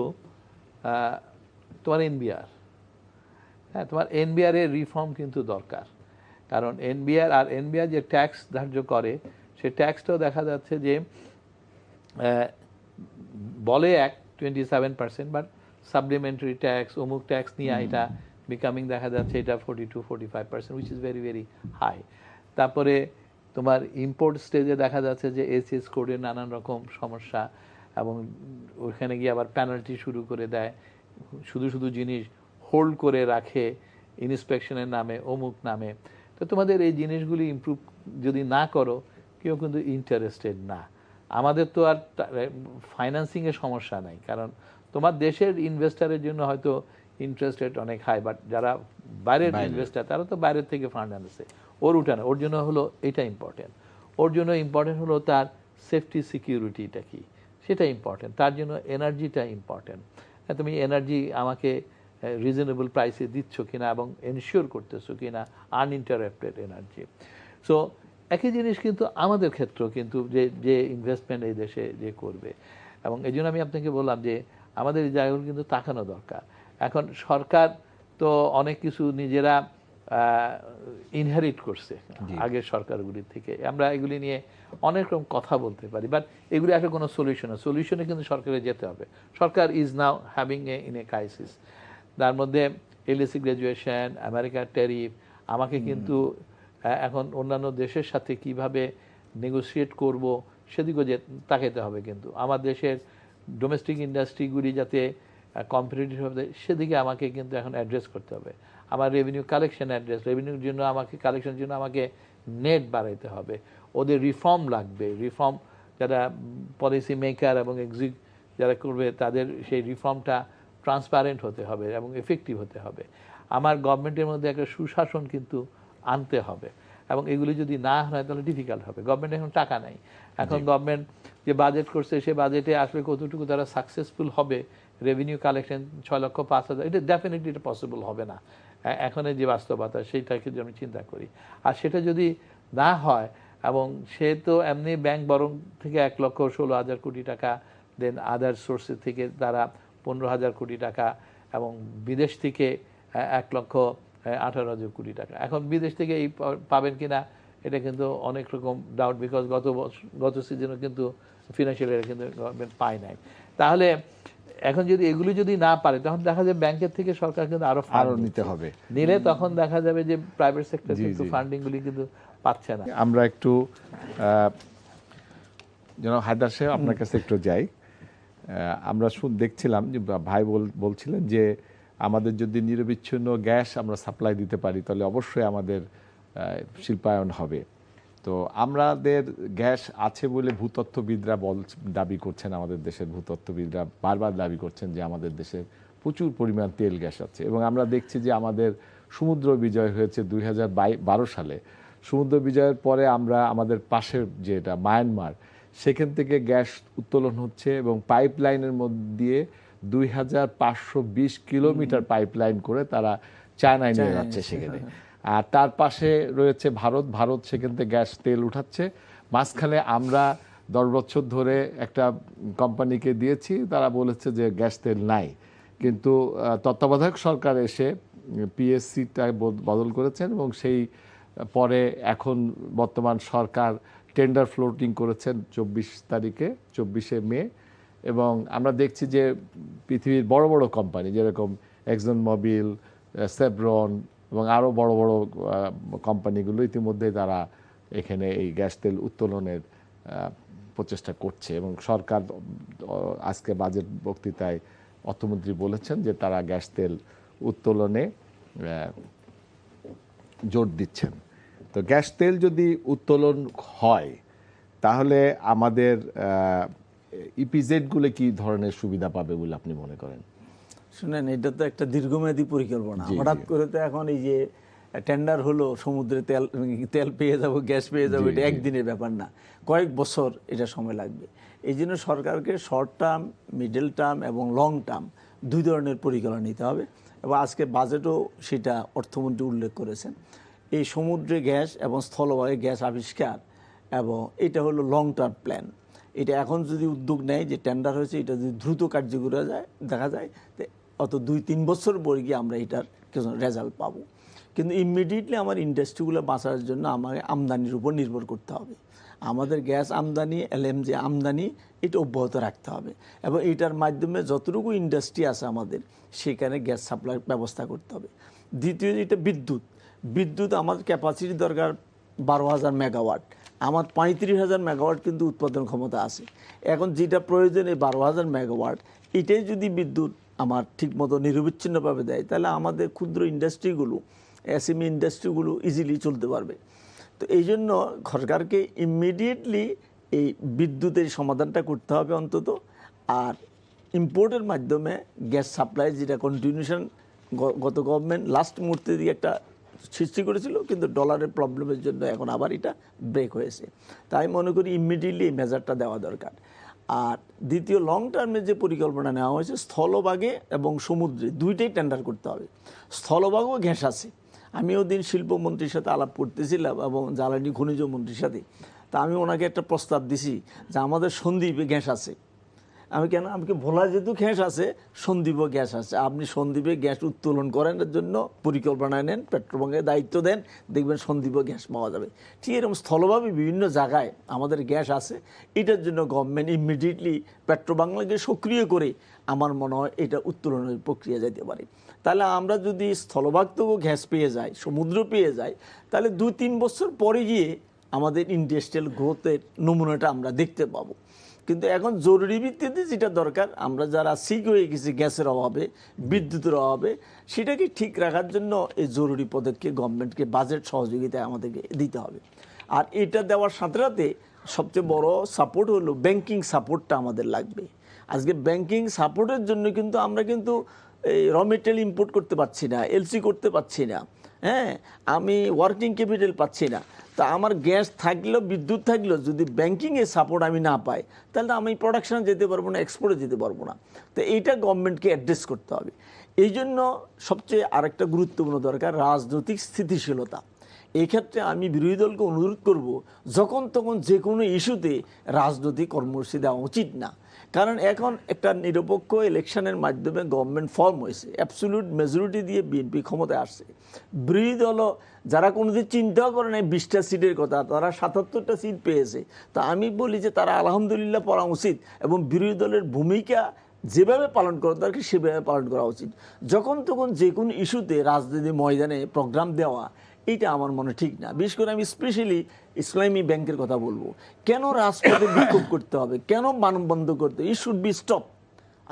তোমার এনবিআর। হ্যাঁ, তোমার এনবিআর এর রিফর্ম কিন্তু দরকার, কারণ এনবিআর যে ট্যাক্স ধার্য করে, সে ট্যাক্সটাও দেখা যাচ্ছে যে বলে 27%, বাট সাপ্লিমেন্টারি ট্যাক্স অমুক ট্যাক্স নিয়ে এটা বিকামিং দেখা যাচ্ছে এটা 42-45%, which is very very high. তারপরে তোমার ইম্পোর্ট স্টেজে দেখা যাচ্ছে যে এসএস কোডের নানান রকম সমস্যা, এবং ওইখানে গিয়ে আবার পেনাল্টি শুরু করে দেয়, শুধু শুধু জিনিস হোল্ড করে রাখে ইন্সপেকশনের নামে অমুক নামে। তো তোমাদের এই জিনিসগুলি ইমপ্রুভ যদি না করো, কেউ কিন্তু ইন্টারেস্টেড না। আমাদের তো আর ফাইন্যান্সিংয়ের সমস্যা নাই, কারণ তোমার দেশের ইনভেস্টারের জন্য হয়তো ইন্টারেস্ট রেট অনেক হাই, বাট যারা বাইরের ইনভেস্টার তারা তো বাইরের থেকে ফান্ড আনছে, ওর উঠানো। ওর জন্য হলো এটা ইম্পর্টেন্ট, ওর জন্য ইম্পর্টেন্ট হলো তার সেফটি সিকিউরিটিটা কি, সেটা ইম্পর্টেন্ট। তার জন্য এনার্জিটা ইম্পর্টেন্ট। তুমি এনার্জি আমাকে রিজনেবল প্রাইসে দিচ্ছ কিনা এবং এনশিওর করতেছো কিনা আনইন্টারাপ্টেড এনার্জি। সো একই জিনিস কিন্তু আমাদের ক্ষেত্রেও কিন্তু যে ইনভেস্টমেন্ট এই দেশে যে করবে, এবং এই জন্য আমি আপনাকে বললাম যে আমাদের এই জায়গাগুলো কিন্তু তাকানো দরকার। এখন সরকার তো অনেক কিছু নিজেরা ইনহেরিট করছে আগের সরকারগুলির থেকে, আমরা এগুলি নিয়ে অনেক রকম কথা বলতে পারি, বাট এগুলি আসলে কোনো সলিউশনে কিন্তু সরকারে যেতে হবে। Sarkar is now having in a crisis. তার মধ্যে এলএসি গ্র্যাজুয়েশন, আমেরিকার ট্যারিফ, আমাকে কিন্তু এখন অন্যান্য দেশের সাথে কিভাবে নেগোসিয়েট করব সেদিকেও যে তাকাতে হবে। কিন্তু আমার দেশের ডোমেস্টিক ইন্ডাস্ট্রিগুলি যাতে কম্পিটিটিভ হবে সেদিকে আমাকে কিন্তু এখন অ্যাড্রেস করতে হবে। আমার রেভিনিউ কালেকশন রেভিনিউর জন্য কালেকশনের জন্য আমাকে নেট বাড়াইতে হবে। ওদের রিফর্ম লাগবে, রিফর্ম যারা পলিসি মেকার এবং যারা করবে তাদের সেই রিফর্মটা ট্রান্সপারেন্ট হতে হবে এবং এফেক্টিভ হতে হবে। আমার গভর্নমেন্টের মধ্যে একটা সুশাসন কিন্তু আনতে হবে, এবং এগুলি যদি না হয় তাহলে ডিফিকাল্ট হবে। গভর্নমেন্ট এখন টাকা নাই, এখন গভর্নমেন্ট যে বাজেট করছে সে বাজেটে আসলে কতটুকু তারা সাকসেসফুল হবে, রেভিনিউ কালেকশন 6,05,000, এটা ডেফিনেটলি এটা পসিবল হবে না এখনের যে বাস্তবতা, সেইটাকে যদি আমি চিন্তা করি। আর সেটা যদি না হয়, এবং সে তো এমনি ব্যাংক বরং থেকে 1,16,000 কোটি টাকা, দেন আদার সোর্সের থেকে তারা 15,000 কোটি টাকা, এবং বিদেশ থেকে 1,18,000 কোটি টাকা। এখন বিদেশ থেকে এই পাবেন কিনা এটা কিন্তু অনেক রকম ডাউট, বিকজ গত সিজনে কিন্তু ফিনান্সিয়াল ইয়ারে কিন্তু গভর্নমেন্ট পায় নাই। তাহলে এখন যদি এগুলি যদি না পারে, তখন দেখা যাবে ব্যাংকের থেকে সরকার কিন্তু আরো নিতে হবে, নিলে তখন দেখা যাবে যে প্রাইভেট সেক্টর কিন্তু ফান্ডিংগুলি কিন্তু পাচ্ছে না। আমরা একটু হায়দার সাহেব আপনার কাছে একটু যাই। আমরা দেখছিলাম যে ভাই বলছিলেন যে আমাদের যদি নিরবিচ্ছিন্ন গ্যাস আমরা সাপ্লাই দিতে পারি তাহলে অবশ্যই আমাদের শিল্পায়ন হবে। তো আমাদের গ্যাস আছে বলে ভূতত্ত্ববিদরা দাবি করছেন, আমাদের দেশের ভূতত্ত্ববিদরা বারবার দাবি করছেন যে আমাদের দেশের প্রচুর পরিমাণ তেল গ্যাস আছে। এবং আমরা দেখছি যে আমাদের সমুদ্র বিজয় হয়েছে 2012 সালে। সমুদ্র বিজয়ের পরে আমরা আমাদের পাশের যেটা মায়ানমার, সেখান থেকে গ্যাস উত্তোলন হচ্ছে এবং পাইপলাইনের মধ্যে দিয়ে 2520 কিলোমিটার পাইপলাইন করে তারা চায়নায় নিয়ে যাচ্ছে সেখানে। আর তার পাশে রয়েছে ভারত সেখান থেকে গ্যাস তেল উঠাচ্ছে। মাঝখানে আমরা 10 বছর ধরে একটা কোম্পানিকে দিয়েছি, তারা বলেছে যে গ্যাস তেল নাই, কিন্তু তত্ত্বাবধায়ক সরকার এসে পিএসসিটা বদল করেছেন এবং সেই পরে এখন বর্তমান সরকার টেন্ডার ফ্লোটিং করেছেন 24শে মে। এবং আমরা দেখছি যে পৃথিবীর বড় বড় কোম্পানি যেরকম এক্সন মোবিল, সেভরন এবং আরও বড় বড় কোম্পানিগুলো ইতিমধ্যে তারা এখানে এই গ্যাস তেল উত্তোলনের প্রচেষ্টা করছে। এবং সরকার আজকে বাজেট বক্তৃতায় অর্থমন্ত্রী বলেছেন যে তারা গ্যাস তেল উত্তোলনে জোর দিচ্ছেন। তো গ্যাস তেল যদি উত্তোলন হয় তাহলে আমাদের ইপিজেডগুলো কি ধরনের সুবিধা পাবে বলে আপনি মনে করেন? শুনেন, এটা তো একটা দীর্ঘমেয়াদী পরিকল্পনা। জি, হঠাৎ জি। করে তো এখন এই যে টেন্ডার হলো, সমুদ্রে তেল পেয়ে যাবো, গ্যাস পেয়ে যাবো, জি, এটা জি। একদিনের ব্যাপার না, কয়েক বছর এটা সময় লাগবে। এই জন্য সরকারকে শর্ট টার্ম, মিডল টার্ম এবং লং টার্ম দুই ধরনের পরিকল্পনা নিতে হবে। এবং আজকে বাজেটও সেটা অর্থমন্ত্রী উল্লেখ করেছেন। এই সমুদ্রে গ্যাস এবং স্থলভাগে গ্যাস আবিষ্কার, এবং এটা হলো লং টার্ম প্ল্যান। এটা এখন যদি উদ্যোগ নেয়, যে টেন্ডার হয়েছে, এটা যদি দ্রুত কার্যকরী যায়, দেখা যায় তো অত 2-3 বছর পরে গিয়ে আমরা এটার কিছু রেজাল্ট পাবো। কিন্তু ইমিডিয়েটলি আমার ইন্ডাস্ট্রিগুলো বাঁচার জন্য আমাকে আমদানির উপর নির্ভর করতে হবে। আমাদের গ্যাস আমদানি, এলএমজি আমদানি, এটা অব্যাহত রাখতে হবে। এবং এটার মাধ্যমে যতটুকু ইন্ডাস্ট্রি আছে আমাদের, সেখানে গ্যাস সাপ্লাই ব্যবস্থা করতে হবে। দ্বিতীয় যেটা বিদ্যুৎ আমাদের ক্যাপাসিটি দরকার 12,000 মেগাওয়াট। আমার 35,000 মেগাওয়াট কিন্তু উৎপাদন ক্ষমতা আছে। এখন যেটা প্রয়োজন এই 12,000 মেগাওয়াট, এটাই যদি বিদ্যুৎ আমার ঠিকমতো নিরবিচ্ছিন্নভাবে দেয়, তাহলে আমাদের ক্ষুদ্র ইন্ডাস্ট্রিগুলো, এসএমই ইন্ডাস্ট্রিগুলো ইজিলি চলতে পারবে। তো এই জন্য সরকারকে ইমিডিয়েটলি এই বিদ্যুতের সমাধানটা করতে হবে অন্তত। আর ইম্পোর্টের মাধ্যমে গ্যাস সাপ্লাই, যেটা কন্টিনিউশন গত গভর্নমেন্ট লাস্ট মুহূর্তে দিয়ে একটা সৃষ্টি করেছিল, কিন্তু ডলারের প্রবলেমের জন্য এখন আবার এটা ব্রেক হয়েছে। তাই মনে করি ইমিডিয়েটলি এই মেজারটা দেওয়া দরকার। আর দ্বিতীয় লং টার্মে যে পরিকল্পনা নেওয়া হয়েছে, স্থলভাগে এবং সমুদ্রে দুইটাই টেন্ডার করতে হবে। স্থলভাগেও গ্যাস আছে। আমি ওদিন শিল্পমন্ত্রীর সাথে আলাপ করতেছিলাম এবং জ্বালানি খনিজ মন্ত্রীর সাথে। তা আমি ওনাকে একটা প্রস্তাব দিছি যে আমাদের সন্দ্বীপে গ্যাস আছে। আমাকে ভোলা যেহেতু গ্যাস আছে, সন্দ্বীপও গ্যাস আছে, আপনি সন্দ্বীপে গ্যাস উত্তোলন করেন, এর জন্য পরিকল্পনা নেন, পেট্রোবাংকে দায়িত্ব দেন, দেখবেন সন্দ্বীপও গ্যাস পাওয়া যাবে। ঠিক এরকম স্থলভাবে বিভিন্ন জায়গায় আমাদের গ্যাস আছে। এটার জন্য গভর্নমেন্ট ইমিডিয়েটলি পেট্রোবাংলাকে সক্রিয় করে আমার মনে হয় এটা উত্তোলনের প্রক্রিয়া যেতে পারে। তাহলে আমরা যদি স্থলভাগ থেকেও গ্যাস পেয়ে যাই, সমুদ্র পেয়ে যাই, তাহলে 2-3 বছর পরে গিয়ে আমাদের ইন্ডাস্ট্রিয়াল গ্রোথের নমুনাটা আমরা দেখতে পাবো। কিন্তু এখন জরুরি ভিত্তিতে যেটা দরকার, আমরা যারা সিক হয়ে গেছি গ্যাসের অভাবে, বিদ্যুতের অভাবে, সেটাকে ঠিক রাখার জন্য এই জরুরি পদক্ষেপ গভর্নমেন্টকে বাজেট সহযোগিতা আমাদেরকে দিতে হবে। আর এটা দেওয়ার সাথে সাথে সবচেয়ে বড় সাপোর্ট হলো ব্যাংকিং সাপোর্টটা আমাদের লাগবে। আজকে ব্যাংকিং সাপোর্টের জন্য কিন্তু আমরা কিন্তু এই র মেটেরিয়াল ইম্পোর্ট করতে পারছি না, এলসি করতে পারছি না, হ্যাঁ, আমি ওয়ার্কিং ক্যাপিটাল পাচ্ছি না। তা আমার গ্যাস থাকলেও, বিদ্যুৎ থাকলেও যদি ব্যাংকিংয়ে সাপোর্ট আমি না পাই, তাহলে আমি প্রোডাকশানে যেতে পারবো না, এক্সপোর্টে যেতে পারবো না। তো এইটা গভর্নমেন্টকে অ্যাড্রেস করতে হবে। এই জন্য সবচেয়ে আরেকটা গুরুত্বপূর্ণ দরকার রাজনৈতিক স্থিতিশীলতা। এই ক্ষেত্রে আমি বিরোধী দলকে অনুরোধ করব, যখন তখন যে কোনো ইস্যুতে রাজনৈতিক কর্মসূচি দেওয়া উচিত না। কারণ এখন একটা নিরপেক্ষ ইলেকশনের মাধ্যমে গভর্নমেন্ট ফর্ম হয়েছে, অ্যাবসলিউট মেজরিটি দিয়ে বিএনপি ক্ষমতায় আসছে। বিরোধী দলও যারা কোনোদিন চিন্তাও করে নাই 20টা সিটের কথা, তারা 77টা সিট পেয়েছে। তো আমি বলি যে তারা আলহামদুলিল্লাহ পড়া উচিত, এবং বিরোধী দলের ভূমিকা যেভাবে পালন করা দরকার সেভাবে পালন করা উচিত। যখন তখন যে কোনো ইস্যুতে রাজনীতি ময়দানে প্রোগ্রাম দেওয়া, এইটা আমার মনে ঠিক না। বিশেষ করে আমি স্পেশালি ইসলামী ব্যাংকের কথা বলবো। কেন রাজপথে বিক্ষোভ করতে হবে, কেন মানববন্ধ করতে হবে? It should be stop.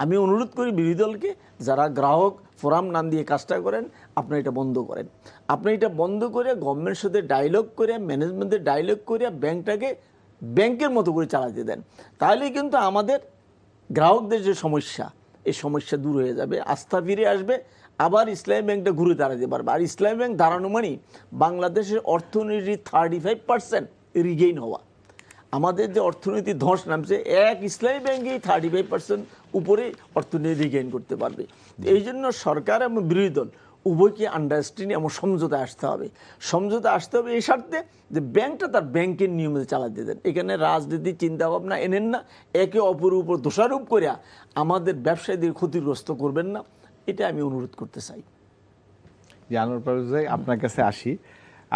আমি অনুরোধ করি বিরোধী দলকে, যারা গ্রাহক ফোরাম নাম দিয়ে কাজটা করেন, আপনি এটা বন্ধ করেন। আপনি এটা বন্ধ করে গভর্নমেন্টের সাথে ডায়লগ করে, ম্যানেজমেন্টের ডায়লগ করে ব্যাংকটাকে ব্যাংকের মতো করে চালাতে দেন। তাহলে কিন্তু আমাদের গ্রাহকদের যে সমস্যা, এই সমস্যা দূর হয়ে যাবে, আস্থা ফিরে আসবে, আবার ইসলামী ব্যাংকটা ঘুরে দাঁড়াতে পারবে। আর ইসলামী ব্যাংক দাঁড়ানো মানে বাংলাদেশের অর্থনীতির 35% রিগেইন হওয়া। আমাদের যে অর্থনীতি ধস নামছে, এক ইসলামী ব্যাংকেই 35% উপরে অর্থনীতি রিগেইন করতে পারবে। এই জন্য সরকার এবং বিরোধী দল উভয়কে আন্ডারস্ট্যান্ডিং এবং সমঝোতা আসতে হবে। সমঝোতা আসতে হবে এই স্বার্থে যে ব্যাংকটা তার ব্যাংকের নিয়মিত চালাতে দেন। এখানে রাজনীতির চিন্তাভাবনা এনেন না, একে অপরের উপর দোষারোপ করে আমাদের ব্যবসায়ীদের ক্ষতিগ্রস্ত করবেন না, এটা আমি অনুরোধ করতে চাই। যে আনোয়ার পারভেজ ভাই, আপনার কাছে আসি।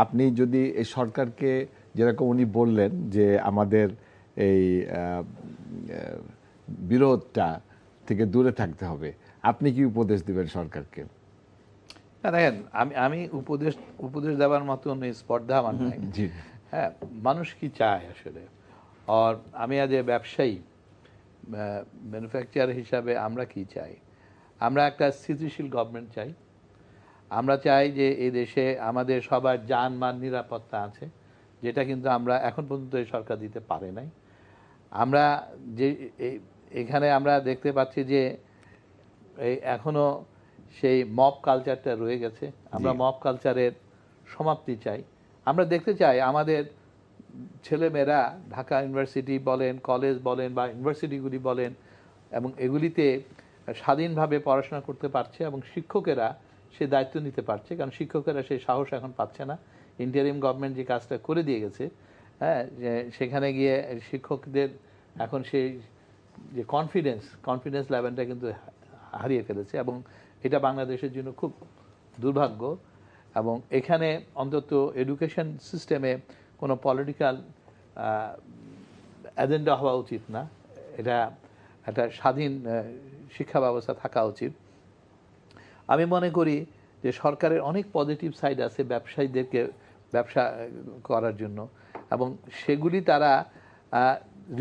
আপনি যদি এই সরকারকে, যেরকম উনি বললেন যে আমাদের এই বিরোধটা থেকে দূরে থাকতে হবে, আপনি কি উপদেশ দিবেন সরকারকে? না দেখেন, আমি উপদেশ দেওয়ার মতন স্পর্ধা আমার নাই। জি। হ্যাঁ, মানুষ কি চায় আসলে। আর আমি আজ ব্যবসায়ী, ম্যানুফ্যাকচার হিসাবে আমরা কি চাই? আমরা একটা স্থিতিশীল গভর্নমেন্ট চাই। আমরা চাই যে এই দেশে আমাদের সবার জানমাল নিরাপত্তা আছে, যেটা কিন্তু আমরা এখন পর্যন্ত এই সরকার দিতে পারে নাই। আমরা যে এখানে আমরা দেখতে পাচ্ছি যে এই এখনো সেই মব কালচারটা রয়ে গেছে। আমরা মব কালচারের সমাপ্তি চাই। আমরা দেখতে চাই আমাদের ছেলেমেয়েরা ঢাকা ইউনিভার্সিটি বলেন, কলেজ বলেন বা ইউনিভার্সিটিগুলি বলেন, এবং এগুলিতে স্বাধীনভাবে পড়াশোনা করতে পারছে এবং শিক্ষকেরা সে দায়িত্ব নিতে পারছে, কারণ শিক্ষকেরা সেই সাহস এখন পাচ্ছে না। ইন্টারিম গভর্নমেন্ট যে কাজটা করে দিয়ে গেছে, হ্যাঁ, সেখানে গিয়ে শিক্ষকদের এখন সেই যে কনফিডেন্স লেভেলটা কিন্তু হারিয়ে ফেলেছে, এবং এটা বাংলাদেশের জন্য খুব দুর্ভাগ্য। এবং এখানে অন্তত এডুকেশন সিস্টেমে কোনো পলিটিক্যাল এজেন্ডা হওয়া উচিত না। এটা একটা স্বাধীন শিক্ষা ব্যবস্থা থাকা উচিত। আমি মনে করি যে সরকারের অনেক পজিটিভ সাইড আছে ব্যবসায়ীদেরকে ব্যবসা করার জন্য, এবং সেগুলি তারা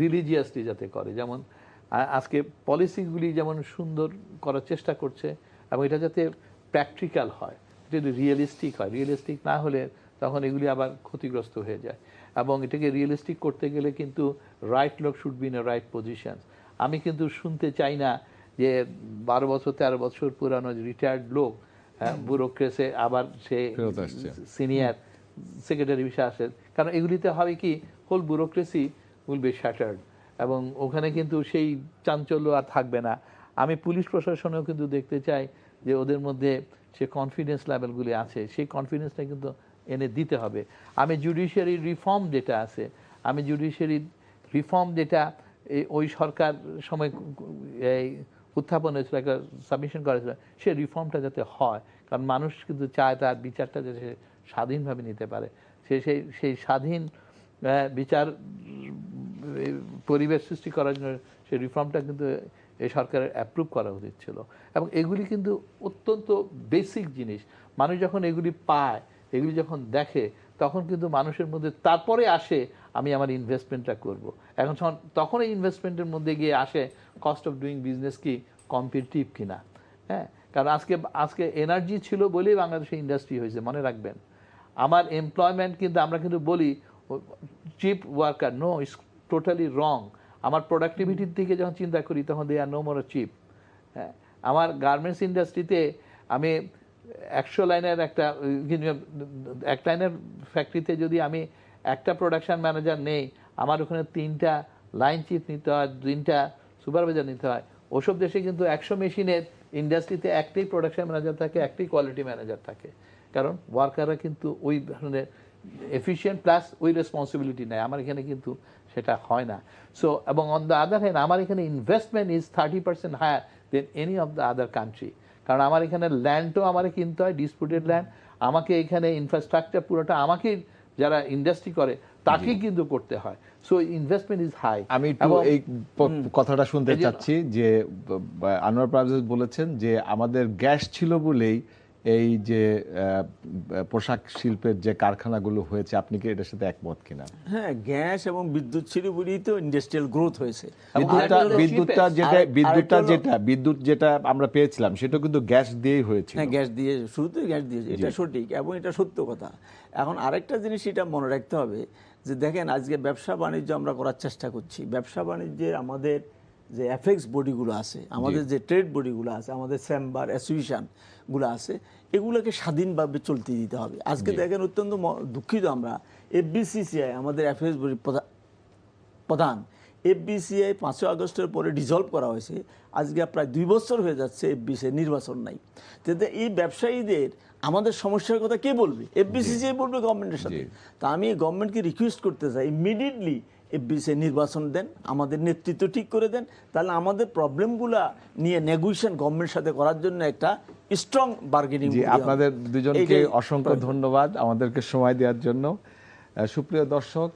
রিলিজিয়াসলি যাতে করে। যেমন আজকে পলিসিগুলি যেমন সুন্দর করার চেষ্টা করছে, এবং এটা যাতে প্র্যাকটিক্যাল হয়, এটা যদি রিয়েলিস্টিক হয়। রিয়েলিস্টিক না হলে তখন এগুলি আবার ক্ষতিগ্রস্ত হয়ে যায়। এবং এটাকে রিয়েলিস্টিক করতে গেলে কিন্তু রাইট লোক should be in a right position. আমি কিন্তু শুনতে চাই না যে 12 বছর 13 বছর পুরানো রিটায়ার্ড লোক ব্যুরোক্রেসে আবার সে সিনিয়র সেক্রেটারি বিষয়ে আসে, কারণ এগুলিতে হবে কি, whole bureaucracy will be shattered, এবং ওখানে কিন্তু সেই চাঞ্চল্য আর থাকবে না। আমি পুলিশ প্রশাসনেও কিন্তু দেখতে চাই যে ওদের মধ্যে সে কনফিডেন্স লেভেলগুলি আছে, সেই কনফিডেন্সটা কিন্তু এনে দিতে হবে। আমি জুডিশিয়ারি রিফর্ম যেটা আছে, আমি জুডিশিয়ারি রিফর্ম যেটা ওই সরকার সময় এই উত্থাপন হয়েছিল, একটা সাবমিশন করা হয়েছিল, সে রিফর্মটা যাতে হয়। কারণ মানুষ কিন্তু চায় তার বিচারটা যাতে সে স্বাধীনভাবে নিতে পারে। সেই স্বাধীন বিচার পরিবেশ সৃষ্টি করার জন্য সেই রিফর্মটা কিন্তু এই সরকারের অ্যাপ্রুভ করা উচিত ছিল। এবং এগুলি কিন্তু অত্যন্ত বেসিক জিনিস। মানুষ যখন এগুলি পায়, এগুলি যখন দেখে, তখন কিন্তু মানুষের মধ্যে তারপরে আসে আমি আমার ইনভেস্টমেন্টটা করব। এখন তখন এই ইনভেস্টমেন্টের মধ্যে গিয়ে আসে কস্ট অফ ডুইং বিজনেস কি কম্পিটিটিভ কিনা। হ্যাঁ, কারণ আজকে এনার্জি ছিল বলেই বাংলাদেশে ইন্ডাস্ট্রি হয়েছে, মনে রাখবেন। আমার এমপ্লয়মেন্ট কিন্তু আমরা কিন্তু বলি cheap worker, no, it's totally wrong. আমার প্রোডাক্টিভিটির দিকে যখন চিন্তা করি তখন দে আর নো মোর চিপ। হ্যাঁ, আমার গার্মেন্টস ইন্ডাস্ট্রিতে আমি 100 লাইনের এক লাইনের ফ্যাক্টরিতে যদি আমি একটা প্রোডাকশন ম্যানেজার নেই, আমার ওখানে 3টা লাইন চিফ নিতে হয়, 3টা সুপারভাইজার নিতে হয়। ওসব দেশে কিন্তু 100 মেশিনের ইন্ডাস্ট্রিতে একটাই প্রোডাকশন ম্যানেজার থাকে, একটাই কোয়ালিটি ম্যানেজার থাকে, কারণ ওয়ার্কাররা কিন্তু ওই ধরনের এফিশিয়েন্ট প্লাস ওই রেসপন্সিবিলিটি নেয়। আমার এখানে কিন্তু সেটা হয় না। সো এবং অন দ্য আদার হ্যান্ড আমার এখানে investment is 30% higher than any of the other country. কারণ আমার এখানে ল্যান্ডও আমার কিনতে হয়, ডিসপুটেড ল্যান্ড। আমাকে এখানে ইনফ্রাস্ট্রাকচার পুরোটা আমাকে যারা ইন্ডাস্ট্রি করে তাকেই কিন্তু করতে হয়। So investment is high. আমি একটু এই কথাটা শুনতে চাচ্ছি যে আনোয়ার পারভেজ বলেছেন যে আমাদের গ্যাস ছিল বলেই এই যে পোশাক শিল্পের যে কারখানাগুলো হয়েছে, আপনি কি এটার সাথে একমত কিনা? হ্যাঁ, গ্যাস এবং বিদ্যুৎ ছিল বলেই তো ইন্ডাস্ট্রিয়াল গ্রোথ হয়েছে। বিদ্যুৎ যেটা আমরা পেয়েছিলাম সেটা কিন্তু গ্যাস দিয়েই হয়েছে। হ্যাঁ, গ্যাস দিয়ে, শুরুতে গ্যাস দিয়েছে, এটা সঠিক এবং এটা সত্য কথা। এখন আরেকটা জিনিস এটা মনে রাখতে হবে যে দেখেন, আজকে ব্যবসা বাণিজ্য আমরা করার চেষ্টা করছি। ব্যবসা বাণিজ্যে আমাদের যে এফএক্স বডিগুলো আছে, আমাদের যে ট্রেড বডিগুলো আছে, আমাদের চেম্বার অ্যাসোসিয়েশনগুলো আছে, এগুলোকে স্বাধীনভাবে চলতে দিতে হবে। আজকে দেখেন অত্যন্ত দুঃখিত আমরা, এফবিসিসিআই আমাদের এফএক্স বডি প্রধান, এফবিসিআই 5 আগস্টের পরে ডিসলভ করা হয়েছে, আজকে প্রায় 2 বছর হয়ে যাচ্ছে এফবিসিআই নির্বাচন নাই। তাতে এই ব্যবসায়ীদের আমাদের সমস্যার কথা কে বলবে? এফবিসিসিআই বলবে গভর্নমেন্টের সাথে। তা আমি গভর্নমেন্টকে রিকোয়েস্ট করতে চাই, ইমিডিয়েটলি এফবিসিআই নির্বাচন দেন, আমাদের নেতৃত্ব ঠিক করে দেন, তাহলে আমাদের প্রবলেমগুলা নিয়ে নেগোসিয়েশন গভর্নমেন্টের সাথে করার জন্য একটা স্ট্রং বার্গেনিং। জি, আপনাদের দুজনকে অসংখ্য ধন্যবাদ আমাদেরকে সময় দেওয়ার জন্য। সুপ্রিয় দর্শক,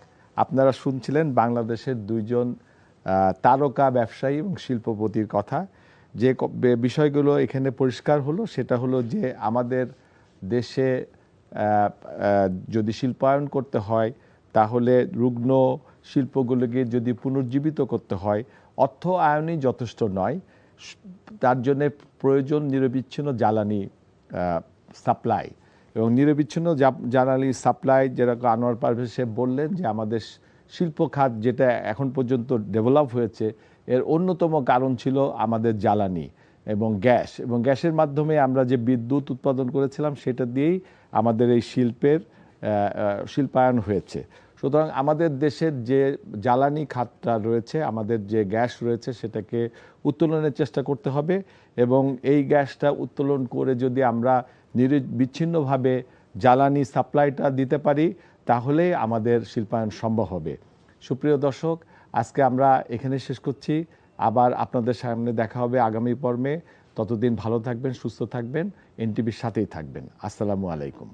আপনারা শুনছিলেন বাংলাদেশের দুইজন তারকা ব্যবসায়ী এবং শিল্পপতির কথা। যে বিষয়গুলো এখানে পরিষ্কার হলো সেটা হলো যে আমাদের দেশে যদি শিল্পায়ন করতে হয়, তাহলে রুগ্ন শিল্পগুলোকে যদি পুনর্জীবিত করতে হয়, অর্থ আয়নই যথেষ্ট নয়, তার জন্য প্রয়োজন নিরবিচ্ছিন্ন জ্বালানি সাপ্লাই। এবং নিরবিচ্ছিন্ন জ্বালানি সাপ্লাই, যেরকম আনোয়ার পারভেজ সাহেব বললেন যে আমাদের শিল্প খাত যেটা এখন পর্যন্ত ডেভেলপ হয়েছে, এর অন্যতম কারণ ছিল আমাদের জ্বালানি এবং গ্যাস, এবং গ্যাসের মাধ্যমে আমরা যে বিদ্যুৎ উৎপাদন করেছিলাম সেটা দিয়েই আমাদের এই শিল্পায়ন হয়েছে। সুতরাং আমাদের দেশের যে জ্বালানি খাতটা রয়েছে, আমাদের যে গ্যাস রয়েছে, সেটাকে উত্তোলনের চেষ্টা করতে হবে, এবং এই গ্যাসটা উত্তোলন করে যদি আমরা বিচ্ছিন্নভাবে জ্বালানি সাপ্লাইটা দিতে পারি, তাহলে আমাদের শিল্পায়ন সম্ভব হবে। সুপ্রিয় দর্শক, আজকে আমরা এখানে শেষ করছি। আবার আপনাদের সামনে দেখা হবে আগামী পর্বে। ততদিন ভালো থাকবেন, সুস্থ থাকবেন, এনটিভির সাথেই থাকবেন। আসসালামু আলাইকুম।